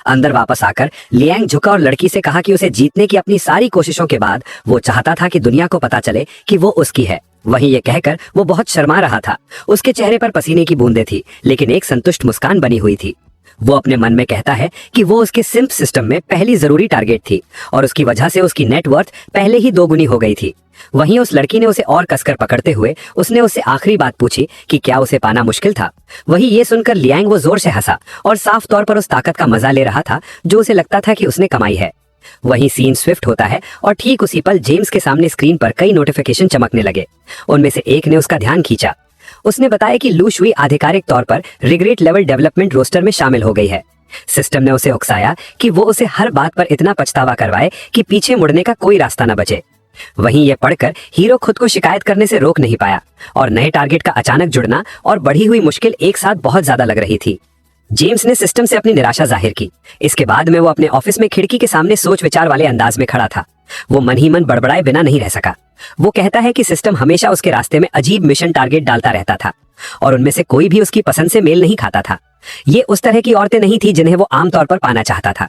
अंदर वापस आकर लियांग झुका और लड़की से कहा कि उसे जीतने की अपनी सारी कोशिशों के बाद वो चाहता था कि दुनिया को पता चले कि वो उसकी है। वहीं ये कहकर वो बहुत शर्मा रहा था। उसके चेहरे पर पसीने की बूंदें थी, लेकिन एक संतुष्ट मुस्कान बनी हुई थी। वो अपने मन में कहता है कि वो उसके सिम्प सिस्टम में पहली जरूरी टारगेट थी और उसकी वजह से उसकी नेटवर्थ पहले ही दोगुनी हो गई थी। वहीं उस लड़की ने उसे और कसकर पकड़ते हुए उसने उससे आखिरी बात पूछी कि क्या उसे पाना मुश्किल था। वहीं ये सुनकर लियांग वो जोर से हंसा और साफ तौर पर उस ताकत का मजा ले रहा था जो उसे लगता था कि उसने कमाई है। वहीं सीन स्विफ्ट होता है और ठीक उसी पल जेम्स के सामने स्क्रीन पर कई नोटिफिकेशन चमकने लगे। उनमें से एक ने उसका ध्यान खींचा। उसने बताया कि लू शुई आधिकारिक तौर पर रिग्रेट लेवल डेवलपमेंट रोस्टर में शामिल हो गई है। सिस्टम ने उसे उकसाया कि वो उसे हर बात पर इतना पछतावा करवाए कि पीछे मुड़ने का कोई रास्ता न बचे। वहीं ये पढ़कर हीरो खुद को शिकायत करने से रोक नहीं पाया और नए टारगेट का अचानक जुड़ना और बढ़ी हुई मुश्किल एक साथ बहुत ज्यादा लग रही थी। जेम्स ने सिस्टम से अपनी निराशा जाहिर की। इसके बाद में वो अपने ऑफिस में खिड़की के सामने सोच विचार वाले अंदाज में खड़ा था। वो मन ही मन बड़बड़ाए बिना नहीं रह सका। वो कहता है कि सिस्टम हमेशा उसके रास्ते में अजीब मिशन टारगेट डालता रहता था और उनमें से कोई भी उसकी पसंद से मेल नहीं खाता था। ये उस तरह की औरतें नहीं थी जिन्हें वो आमतौर पर पाना चाहता था।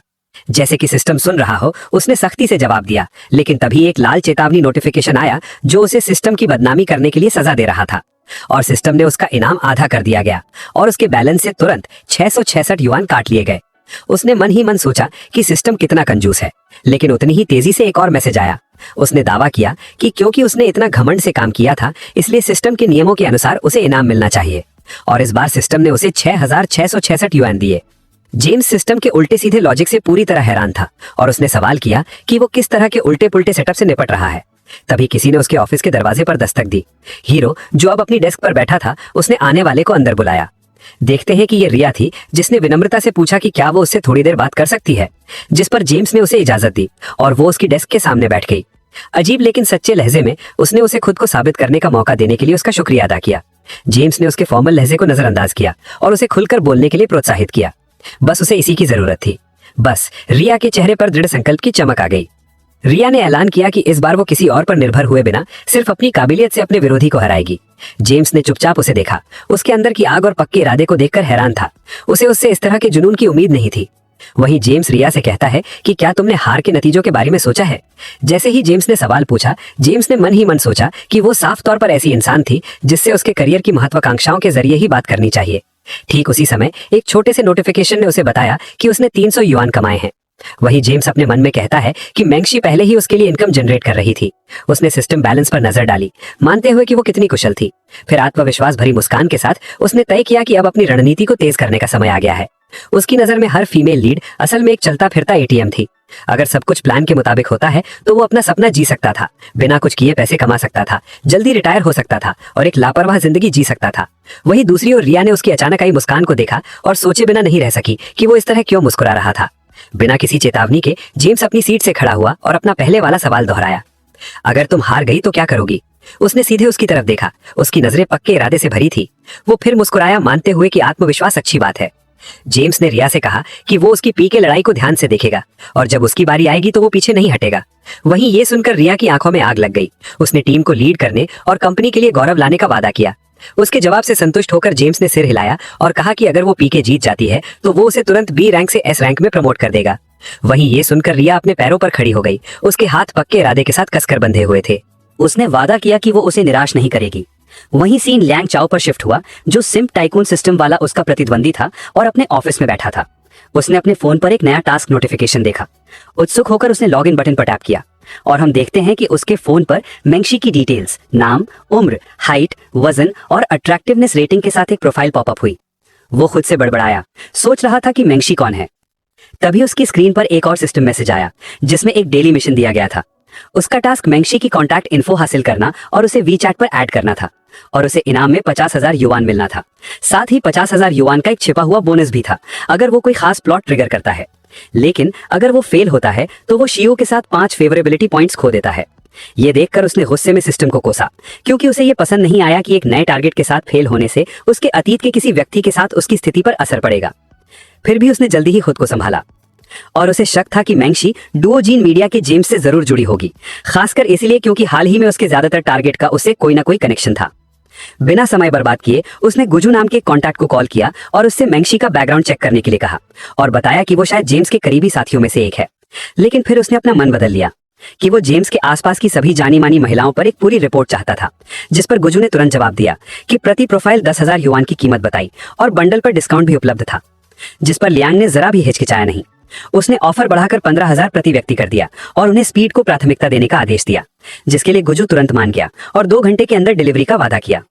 जैसे कि सिस्टम सुन रहा हो, उसने सख्ती से जवाब दिया, लेकिन तभी एक लाल चेतावनी नोटिफिकेशन आया जो उसे सिस्टम की बदनामी करने के लिए सजा दे रहा था और सिस्टम ने उसका इनाम आधा कर दिया गया और उसके बैलेंस से तुरंत 666 युआन काट लिए गए। उसने मन ही मन सोचा कि सिस्टम कितना कंजूस है, लेकिन उतनी ही तेजी से एक और मैसेज आया। उसने दावा किया कि क्योंकि उसने इतना घमंड से काम किया था, इसलिए सिस्टम के नियमों के अनुसार उसे इनाम मिलना चाहिए और इस बार सिस्टम ने उसे 6666 युआन दिए। जेम्स सिस्टम के उल्टे सीधे लॉजिक से पूरी तरह हैरान था और उसने सवाल किया कि वो किस तरह के उल्टे पुल्टे सेटअप से निपट रहा है। तभी किसी ने उसके ऑफिस के दरवाजे पर दस्तक दी। हीरो, जो अब अपनी डेस्क पर बैठा था, उसने आने वाले को अंदर बुलाया। देखते हैं कि ये रिया थी, जिसने विनम्रता से पूछा कि क्या वो उससे थोड़ी देर बात कर सकती है, जिस पर जेम्स ने उसे इजाजत दी और वो उसकी डेस्क के सामने बैठ गई। अजीब लेकिन सच्चे लहजे में उसने उसे खुद को साबित करने का मौका देने के लिए उसका शुक्रिया अदा किया। जेम्स ने उसके फॉर्मल लहजे को नजरअंदाज किया और उसे खुलकर बोलने के लिए प्रोत्साहित किया। बस उसे इसी की जरूरत थी। बस रिया के चेहरे पर दृढ़ संकल्प की चमक आ गई। रिया ने ऐलान किया कि इस बार वो किसी और पर निर्भर हुए बिना सिर्फ अपनी काबिलियत से अपने विरोधी को हराएगी। जेम्स ने चुपचाप उसे देखा। उसके अंदर की आग और पक्के इरादे को देखकर हैरान था। उसे उससे इस तरह के जुनून की उम्मीद नहीं थी। वहीं जेम्स रिया से कहता है कि क्या तुमने हार के नतीजों के बारे में सोचा है? जैसे ही जेम्स ने सवाल पूछा, जेम्स ने मन ही मन सोचा कि वो साफ तौर पर ऐसी इंसान थी जिससे उसके करियर की महत्वाकांक्षाओं के जरिए ही बात करनी चाहिए। ठीक उसी समय एक छोटे से नोटिफिकेशन ने उसे बताया कि उसने 300 युआन कमाए हैं। वही जेम्स अपने मन में कहता है कि मेंगशी पहले ही उसके लिए इनकम जनरेट कर रही थी। उसने सिस्टम बैलेंस पर नजर डाली, मानते हुए कि वो कितनी कुशल थी। फिर आत्मविश्वास भरी मुस्कान के साथ उसने तय किया कि अब अपनी रणनीति को तेज करने का समय आ गया है। उसकी नजर में हर फीमेल लीड असल में एक चलता फिरता एटीएम थी। अगर सब कुछ प्लान के मुताबिक होता है तो वो अपना सपना जी सकता था, बिना कुछ किए पैसे कमा सकता था, जल्दी रिटायर हो सकता था और एक लापरवाह जिंदगी जी सकता था। वहीं दूसरी ओर रिया ने उसकी अचानक आई मुस्कान को देखा और सोचे बिना नहीं रह सकी कि वो इस तरह क्यों मुस्कुरा रहा था। बिना किसी चेतावनी के जेम्स अपनी सीट से खड़ा हुआ और अपना पहले वाला सवाल दोहराया, अगर तुम हार गई तो क्या करोगी? उसने सीधे उसकी तरफ देखा। उसकी नजरें पक्के इरादे से भरी थी। वो फिर मुस्कुराया, मानते हुए कि आत्मविश्वास अच्छी बात है। जेम्स ने रिया से कहा कि वो उसकी पी के लड़ाई को ध्यान से देखेगा और जब उसकी बारी आएगी तो वो पीछे नहीं हटेगा। वहीं ये सुनकर रिया की आंखों में आग लग गई। उसने टीम को लीड करने और कंपनी के लिए गौरव लाने का वादा किया। उसके जवाब से संतुष्ट होकर जेम्स ने सिर हिलाया और कहा कि अगर वो पीके जीत जाती है तो वो उसे तुरंत बी रैंक से एस रैंक में प्रमोट कर देगा। वहीं ये सुनकर रिया अपने पैरों पर खड़ी हो गई। उसके हाथ पक्के इरादे के साथ कसकर बंधे हुए थे। उसने वादा किया कि वो उसे निराश नहीं करेगी। वहीं सीन लैंग चाओ पर शिफ्ट हुआ, जो सिम्प टाइकून सिस्टम वाला उसका प्रतिद्वंदी था और अपने ऑफिस में बैठा था। उसने अपने फोन पर एक नया टास्क नोटिफिकेशन देखा। उत्सुक होकर उसने लॉग इन बटन पर टैप किया और हम देखते हैं कि उसके फोन पर मेंगशी की डिटेल्स, नाम, उम्र, हाइट, वजन और अट्रैक्टिवनेस रेटिंग के साथ एक प्रोफाइल पॉपअप हुई। वो खुद से बड़बड़ाया, सोच रहा था कि मेंगशी कौन है। तभी उसकी स्क्रीन पर एक और सिस्टम मैसेज आया जिसमें एक डेली मिशन दिया गया था। उसका टास्क मेंगशी की कॉन्टैक्ट इन्फो हासिल करना और उसे वीचैट पर ऐड करना था और उसे इनाम में 50,000 युआन मिलना था। साथ ही 50,000 युआन का एक छिपा हुआ बोनस भी था अगर वो कोई खास प्लॉट ट्रिगर करता है। लेकिन अगर वो फेल होता है तो वो शियो के साथ 5 फेवरेबिलिटी पॉइंट्स खो देता है। ये देखकर उसने गुस्से में सिस्टम को कोसा, क्योंकि उसे ये पसंद नहीं आया कि एक नए टारगेट के साथ फेल होने से उसके अतीत के किसी व्यक्ति के साथ उसकी स्थिति पर असर पड़ेगा। फिर भी उसने जल्दी ही खुद को संभाला और उसे शक था कि मेंगशी डुओजीन मीडिया के जेम्स से जरूर जुड़ी होगी, खासकर इसलिए क्योंकि हाल ही में उसके ज्यादातर टारगेट का उससे कोई ना कोई कनेक्शन था। बिना समय बर्बाद किए उसने गुजू नाम के कॉन्टैक्ट को कॉल किया और उससे मेंगशी का बैकग्राउंड चेक करने के लिए कहा और बताया कि वो शायद जेम्स के करीबी साथियों में से एक है। लेकिन फिर उसने अपना मन बदल लिया कि वो जेम्स के आसपास की सभी जानी मानी महिलाओं पर एक पूरी रिपोर्ट चाहता था, जिस पर गुजू ने तुरंत जवाब दिया कि प्रति प्रोफाइल 10,000 युआन की कीमत बताई और बंडल पर डिस्काउंट भी उपलब्ध था, जिस पर लियांग ने जरा भी हिचकिचाया नहीं। उसने ऑफर बढ़ाकर 15,000 प्रति व्यक्ति कर दिया और उन्हें स्पीड को प्राथमिकता देने का आदेश दिया, जिसके लिए गुजू तुरंत मान गया और 2 घंटे के अंदर डिलीवरी का वादा किया,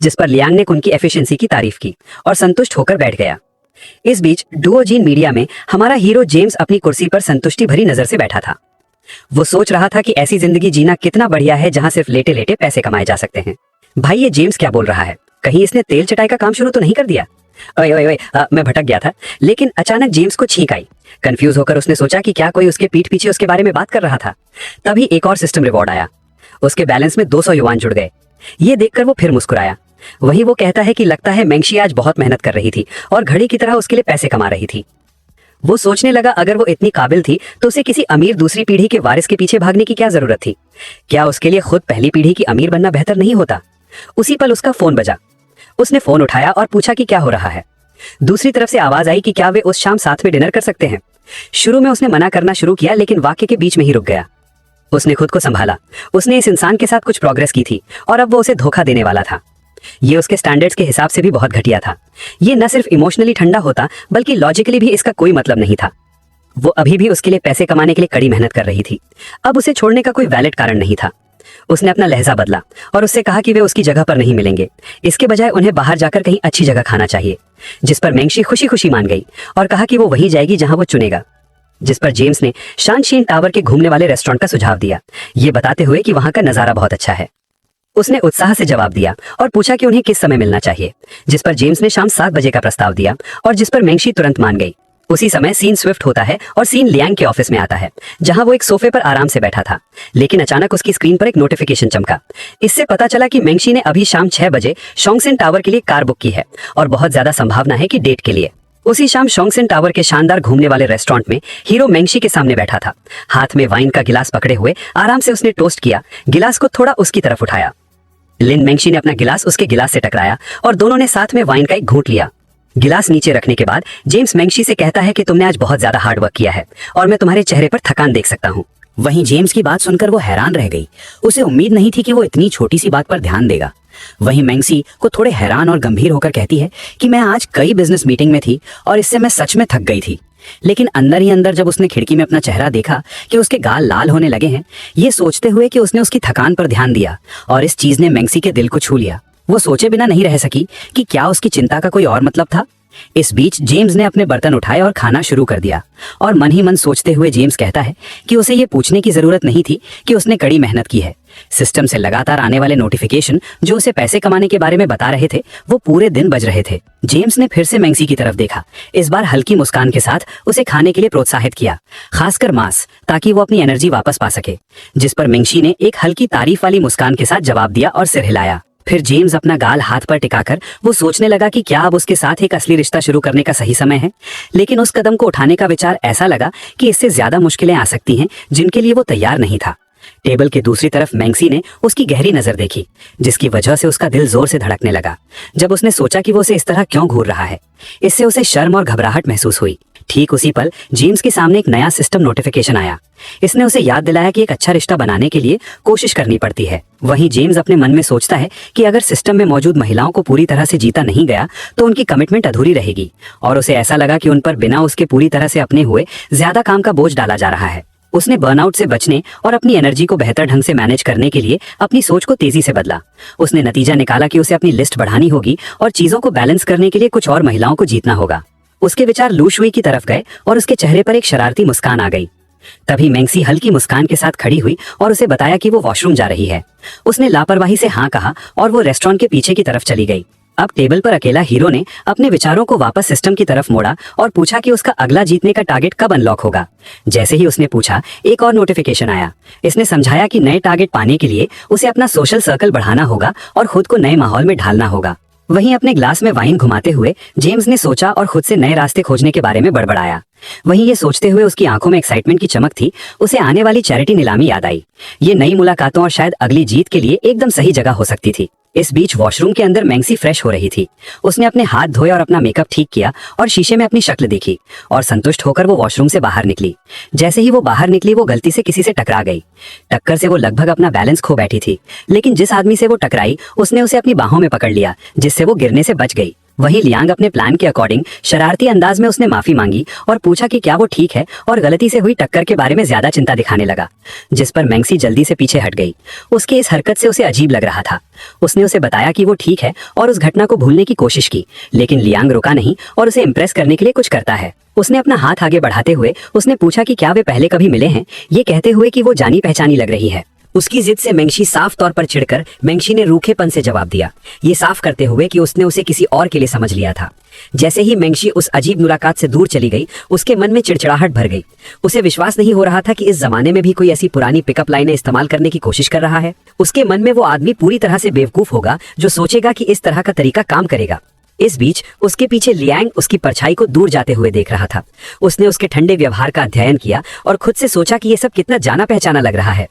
जिस पर लियांग ने उनकी एफिशिएंसी की तारीफ की और संतुष्ट होकर बैठ गया। इस बीच डुओजीन मीडिया में हमारा हीरो जेम्स अपनी कुर्सी पर संतुष्टि भरी नजर से बैठा था। वो सोच रहा था कि ऐसी जिंदगी जीना कितना बढ़िया है जहां सिर्फ लेटे लेटे पैसे कमाए जा सकते हैं। भाई, ये जेम्स क्या बोल रहा है? कहीं इसने तेल चटाई का काम शुरू तो नहीं कर दिया? ओए ओए ओए, मैं भटक गया था। लेकिन अचानक जेम्स को छींक आई। कंफ्यूज होकर उसने सोचा कि क्या कोई उसके पीठ पीछे उसके बारे में बात कर रहा था। तभी एक और सिस्टम रिवॉर्ड आया। उसके बैलेंस में 200 युआन जुड़ गए। ये देखकर वो फिर मुस्कुराया। वहीं वो कहता है कि लगता है मेंगशी आज बहुत मेहनत कर रही थी और घड़ी की तरह उसके लिए पैसे कमा रही थी। वो सोचने लगा, अगर वो इतनी काबिल थी तो उसे किसी अमीर दूसरी पीढ़ी के वारिस के पीछे भागने की क्या जरूरत थी? क्या उसके लिए खुद पहली पीढ़ी की अमीर बनना बेहतर नहीं होता? उसी पल उसका फोन बजा। उसने फोन उठाया और पूछा कि क्या हो रहा है। दूसरी तरफ से आवाज आई कि क्या वे उस शाम साथ में डिनर कर सकते हैं। शुरू में उसने मना करना शुरू किया, लेकिन वाक्य के बीच में ही रुक गया। उसने खुद को संभाला। उसने इस इंसान के साथ कुछ प्रोग्रेस की थी और अब वो उसे धोखा देने वाला था। ये उसके स्टैंडर्ड्स के हिसाब से भी बहुत घटिया था। ये न सिर्फ इमोशनली ठंडा होता, बल्कि लॉजिकली भी इसका कोई मतलब नहीं था। वो अभी भी उसके लिए पैसे कमाने के लिए कड़ी मेहनत कर रही थी। अब उसे छोड़ने का कोई वैलिड कारण नहीं था। उसने अपना लहजा बदला और उससे कहा कि वे उसकी जगह पर नहीं मिलेंगे। इसके बजाय उन्हें बाहर जाकर कहीं अच्छी जगह खाना चाहिए, जिस पर मेंगशी खुशी खुशी मान गई और कहा कि वो वही जाएगी जहां वो चुनेगा। जिस पर जेम्स ने शानशीन टावर के घूमने वाले रेस्टोरेंट का सुझाव दिया, ये बताते हुए कि वहां का नजारा बहुत अच्छा है। उसने उत्साह से जवाब दिया और पूछा कि उन्हें किस समय मिलना चाहिए, जिस पर जेम्स ने शाम 7 बजे का प्रस्ताव दिया और जिस पर मेंगशी तुरंत मान गई। उसी समय सीन स्विफ्ट होता है और सीन लियांग के ऑफिस में आता है, जहां वो एक सोफे पर आराम से बैठा था। लेकिन अचानक उसकी स्क्रीन पर एक नोटिफिकेशन चमका। इससे पता चला कि मेंगशी ने अभी शाम 6 बजे शोंगसिन टावर के लिए कार बुक की है और बहुत ज्यादा संभावना है कि डेट के लिए। उसी शाम शोंगसिन टावर के शानदार घूमने वाले रेस्टोरेंट में हीरो मेंगशी के सामने बैठा था। हाथ में वाइन का गिलास पकड़े हुए आराम से उसने टोस्ट किया, गिलास को थोड़ा उसकी तरफ उठाया। लिन मेंगशी ने अपना गिलास उसके गिलास से टकराया और दोनों ने साथ में वाइन का एक घूंट लिया। गिलास नीचे रखने के बाद जेम्स मेंगशी से कहता है कि तुमने आज बहुत ज्यादा हार्ड वर्क किया है और मैं तुम्हारे चेहरे पर थकान देख सकता हूँ। वहीं जेम्स की बात सुनकर वो हैरान रह गई। उसे उम्मीद नहीं थी कि वो इतनी छोटी सी बात पर ध्यान देगा। वहीं मेंगशी को थोड़े हैरान और गंभीर होकर कहती है कि मैं आज कई बिजनेस मीटिंग में थी और इससे मैं सच में थक गई थी। लेकिन अंदर ही अंदर जब उसने खिड़की में अपना चेहरा देखा कि उसके गाल लाल होने लगे हैं, ये सोचते हुए कि उसने उसकी थकान पर ध्यान दिया और इस चीज ने मेंगशी के दिल को छू लिया। वो सोचे बिना नहीं रह सकी कि क्या उसकी चिंता का कोई और मतलब था। इस बीच जेम्स ने अपने बर्तन उठाए और खाना शुरू कर दिया और मन ही मन सोचते हुए जेम्स कहता है कि उसे ये पूछने की जरूरत नहीं थी कि उसने कड़ी मेहनत की है। सिस्टम से लगातार आने वाले नोटिफिकेशन जो उसे पैसे कमाने के बारे में बता रहे थे, वो पूरे दिन बज रहे थे। जेम्स ने फिर से मेंगशी की तरफ देखा, इस बार हल्की मुस्कान के साथ उसे खाने के लिए प्रोत्साहित किया, खासकर मांस, ताकि वो अपनी एनर्जी वापस पा सके। जिस पर मेंगशी ने एक हल्की तारीफ वाली मुस्कान के साथ जवाब दिया और सिर हिलाया। फिर जेम्स अपना गाल हाथ पर टिकाकर वो सोचने लगा कि क्या अब उसके साथ एक असली रिश्ता शुरू करने का सही समय है। लेकिन उस कदम को उठाने का विचार ऐसा लगा कि इससे ज्यादा मुश्किलें आ सकती हैं जिनके लिए वो तैयार नहीं था। टेबल के दूसरी तरफ मेंगशी ने उसकी गहरी नजर देखी, जिसकी वजह से उसका दिल जोर से धड़कने लगा। जब उसने सोचा कि वो उसे इस तरह क्यों घूर रहा है, इससे उसे शर्म और घबराहट महसूस हुई। ठीक उसी पल जेम्स के सामने एक नया सिस्टम नोटिफिकेशन आया। इसने उसे याद दिलाया कि एक अच्छा रिश्ता बनाने के लिए कोशिश करनी पड़ती है। वहीं जेम्स अपने मन में सोचता है कि अगर सिस्टम में मौजूद महिलाओं को पूरी तरह से जीता नहीं गया तो उनकी कमिटमेंट अधूरी रहेगी, और उसे ऐसा लगा कि उन पर बिना उसके पूरी तरह से अपने हुए ज्यादा काम का बोझ डाला जा रहा है। उसने बर्नआउट से बचने और अपनी एनर्जी को बेहतर ढंग से मैनेज करने के लिए अपनी सोच को तेजी से बदला। उसने नतीजा निकाला कि उसे अपनी लिस्ट बढ़ानी होगी और चीजों को बैलेंस करने के लिए कुछ और महिलाओं को जीतना होगा। उसके विचार लू शुई की तरफ गए और उसके चेहरे पर एक शरारती मुस्कान आ गई। तभी मेंगशी हल्की मुस्कान के साथ खड़ी हुई और उसे बताया कि वो वॉशरूम जा रही है। उसने लापरवाही से हाँ कहा और वो रेस्टोरेंट के पीछे की तरफ चली गई। अब टेबल पर अकेला हीरो ने अपने विचारों को वापस सिस्टम की तरफ मोड़ा और पूछा कि उसका अगला जीतने का टारगेट कब अनलॉक होगा। जैसे ही उसने पूछा, एक और नोटिफिकेशन आया। इसने समझाया कि नए टारगेट पाने के लिए उसे अपना सोशल सर्कल बढ़ाना होगा और खुद को नए माहौल में ढालना होगा। वहीं अपने ग्लास में वाइन घुमाते हुए जेम्स ने सोचा और खुद से नए रास्ते खोजने के बारे में बड़बड़ाया। वहीं ये सोचते हुए उसकी आंखों में एक्साइटमेंट की चमक थी। उसे आने वाली चैरिटी नीलामी याद आई। ये नई मुलाकातों और शायद अगली जीत के लिए एकदम सही जगह हो सकती थी। इस बीच वॉशरूम के अंदर मेंगशी फ्रेश हो रही थी। उसने अपने हाथ धोए और अपना मेकअप ठीक किया और शीशे में अपनी शक्ल देखी और संतुष्ट होकर वो वॉशरूम से बाहर निकली। जैसे ही वो बाहर निकली, वो गलती से किसी से टकरा गई। टक्कर से वो लगभग अपना बैलेंस खो बैठी थी, लेकिन जिस आदमी से वो टकराई उसने उसे अपनी बाहों में पकड़ लिया, जिससे वो गिरने से बच गई। वहीं लियांग अपने प्लान के अकॉर्डिंग शरारती अंदाज में उसने माफी मांगी और पूछा कि क्या वो ठीक है, और गलती से हुई टक्कर के बारे में ज्यादा चिंता दिखाने लगा, जिस पर मेंगशी जल्दी से पीछे हट गई। उसकी इस हरकत से उसे अजीब लग रहा था। उसने उसे बताया कि वो ठीक है और उस घटना को भूलने की कोशिश की, लेकिन लियांग रुका नहीं और उसे इम्प्रेस करने के लिए कुछ करता है। उसने अपना हाथ आगे बढ़ाते हुए उसने पूछा कि क्या वे पहले कभी मिले हैं, ये कहते हुए कि वो जानी पहचानी लग रही है। उसकी जिद से मेंगशी साफ तौर पर चिढ़कर मेंगशी ने रूखेपन से जवाब दिया, ये साफ करते हुए कि उसने उसे किसी और के लिए समझ लिया था। जैसे ही मेंगशी उस अजीब मुलाकात से दूर चली गई, उसके मन में चिड़चिड़ाहट भर गई। उसे विश्वास नहीं हो रहा था कि इस जमाने में भी कोई ऐसी पुरानी पिकअप लाइनें इस्तेमाल करने की कोशिश कर रहा है। उसके मन में वो आदमी पूरी तरह से बेवकूफ होगा जो सोचेगा कि इस तरह का तरीका काम करेगा। इस बीच उसके पीछे लियांग उसकी परछाई को दूर जाते हुए देख रहा था। उसने उसके ठंडे व्यवहार का अध्ययन किया और खुद से सोचा कि ये सब कितना जाना पहचाना लग रहा है।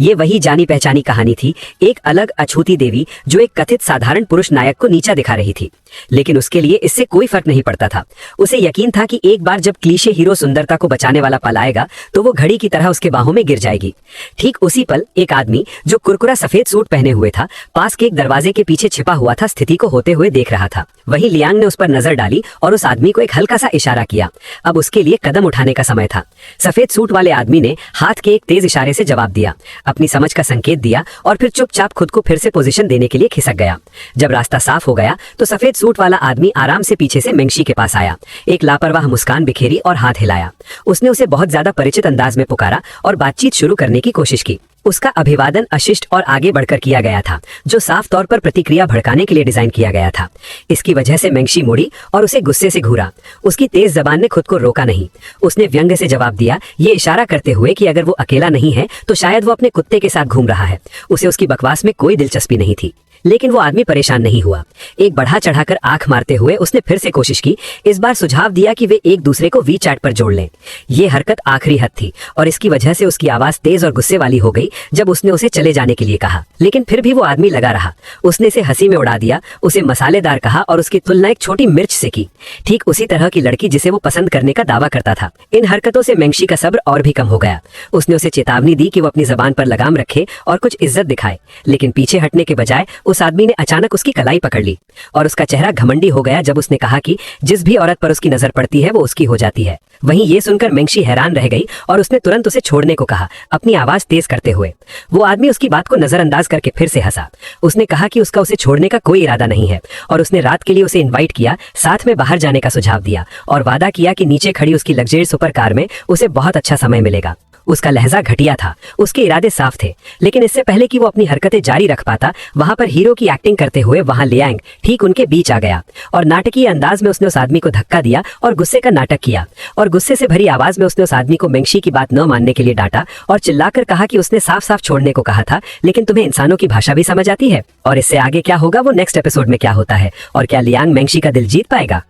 ये वही जानी पहचानी कहानी थी, एक अलग अछूती देवी जो एक कथित साधारण पुरुष नायक को नीचा दिखा रही थी, लेकिन उसके लिए इससे कोई फर्क नहीं पड़ता था। उसे यकीन था कि एक बार जब क्लीशे हीरो सुंदरता को बचाने वाला पल आएगा तो वो घड़ी की तरह उसके बाहों में गिर जाएगी। ठीक उसी पल एक आदमी जो कुरकुरा सफेद सूट पहने हुए था, पास के एक दरवाजे के पीछे छिपा हुआ था, स्थिति को होते हुए देख रहा था। वहीं लियांग ने उस पर नजर डाली और उस आदमी को एक हल्का सा इशारा किया। अब उसके लिए कदम उठाने का समय था। सफेद सूट वाले आदमी ने हाथ के एक तेज इशारे से जवाब दिया, अपनी समझ का संकेत दिया और फिर चुपचाप खुद को फिर से पोजीशन देने के लिए खिसक गया। जब रास्ता साफ हो गया तो सफेद सूट वाला आदमी आराम से पीछे से मेंगशी के पास आया, एक लापरवाह मुस्कान बिखेरी और हाथ हिलाया। उसने उसे बहुत ज्यादा परिचित अंदाज में पुकारा और बातचीत शुरू करने की कोशिश की। उसका अभिवादन अशिष्ट और आगे बढ़कर किया गया था, जो साफ तौर पर प्रतिक्रिया भड़काने के लिए डिजाइन किया गया था। इसकी वजह से मेंगशी मुड़ी और उसे गुस्से से घूरा। उसकी तेज जबान ने खुद को रोका नहीं। उसने व्यंग्य से जवाब दिया, ये इशारा करते हुए कि अगर वो अकेला नहीं है तो शायद वो अपने कुत्ते के साथ घूम रहा है। उसे उसकी बकवास में कोई दिलचस्पी नहीं थी। लेकिन वो आदमी परेशान नहीं हुआ। एक बढ़ा चढ़ाकर आंख मारते हुए उसने फिर से कोशिश की। इस बार सुझाव दिया कि वे एक दूसरे को वी चैट पर जोड़ लें। ये हरकत आखिरी हद थी और इसकी वजह से उसकी आवाज तेज और गुस्से वाली हो गई जब उसने उसे चले जाने के लिए कहा। लेकिन फिर भी वो आदमी लगा रहा। उसने इसे हंसी में उड़ा दिया, उसे मसालेदार कहा और उसकी तुलना एक छोटी मिर्च से की, ठीक उसी तरह की लड़की जिसे वो पसंद करने का दावा करता था। इन हरकतों से मेंगशी का सब्र और भी कम हो गया। उसने उसे चेतावनी दी कि वो अपनी जबान पर लगाम रखे और कुछ इज्जत दिखाए, लेकिन पीछे हटने के बजाय उस आदमी ने अचानक उसकी कलाई पकड़ ली और उसका चेहरा घमंडी हो गया जब उसने कहा कि जिस भी औरत पर उसकी नजर पड़ती है वो उसकी हो जाती है। वहीं ये सुनकर मेंगशी हैरान रह गई और उसने तुरंत उसे छोड़ने को कहा, अपनी आवाज तेज करते हुए। वो आदमी उसकी बात को नजरअंदाज करके फिर से हंसा। उसने कहा कि उसका उसे छोड़ने का कोई इरादा नहीं है और उसने रात के लिए उसे इनवाइट किया, साथ में बाहर जाने का सुझाव दिया और वादा किया कि नीचे खड़ी उसकी लग्जरी सुपर कार में उसे बहुत अच्छा समय मिलेगा। उसका लहजा घटिया था, उसके इरादे साफ थे, लेकिन इससे पहले कि वो अपनी हरकतें जारी रख पाता, वहां पर हीरो की एक्टिंग करते हुए वहां लियांग ठीक उनके बीच आ गया और नाटकीय अंदाज में उसने उस आदमी को धक्का दिया और गुस्से का नाटक किया और गुस्से से भरी आवाज में उसने उस आदमी को मेंगशी की बात न मानने के लिए डांटा और चिल्लाकर कहा कि उसने साफ साफ छोड़ने को कहा था, लेकिन तुम्हें इंसानों की भाषा भी समझ आती है। और इससे आगे क्या होगा वो नेक्स्ट एपिसोड में क्या होता है और क्या लियांग मेंगशी का दिल जीत पाएगा।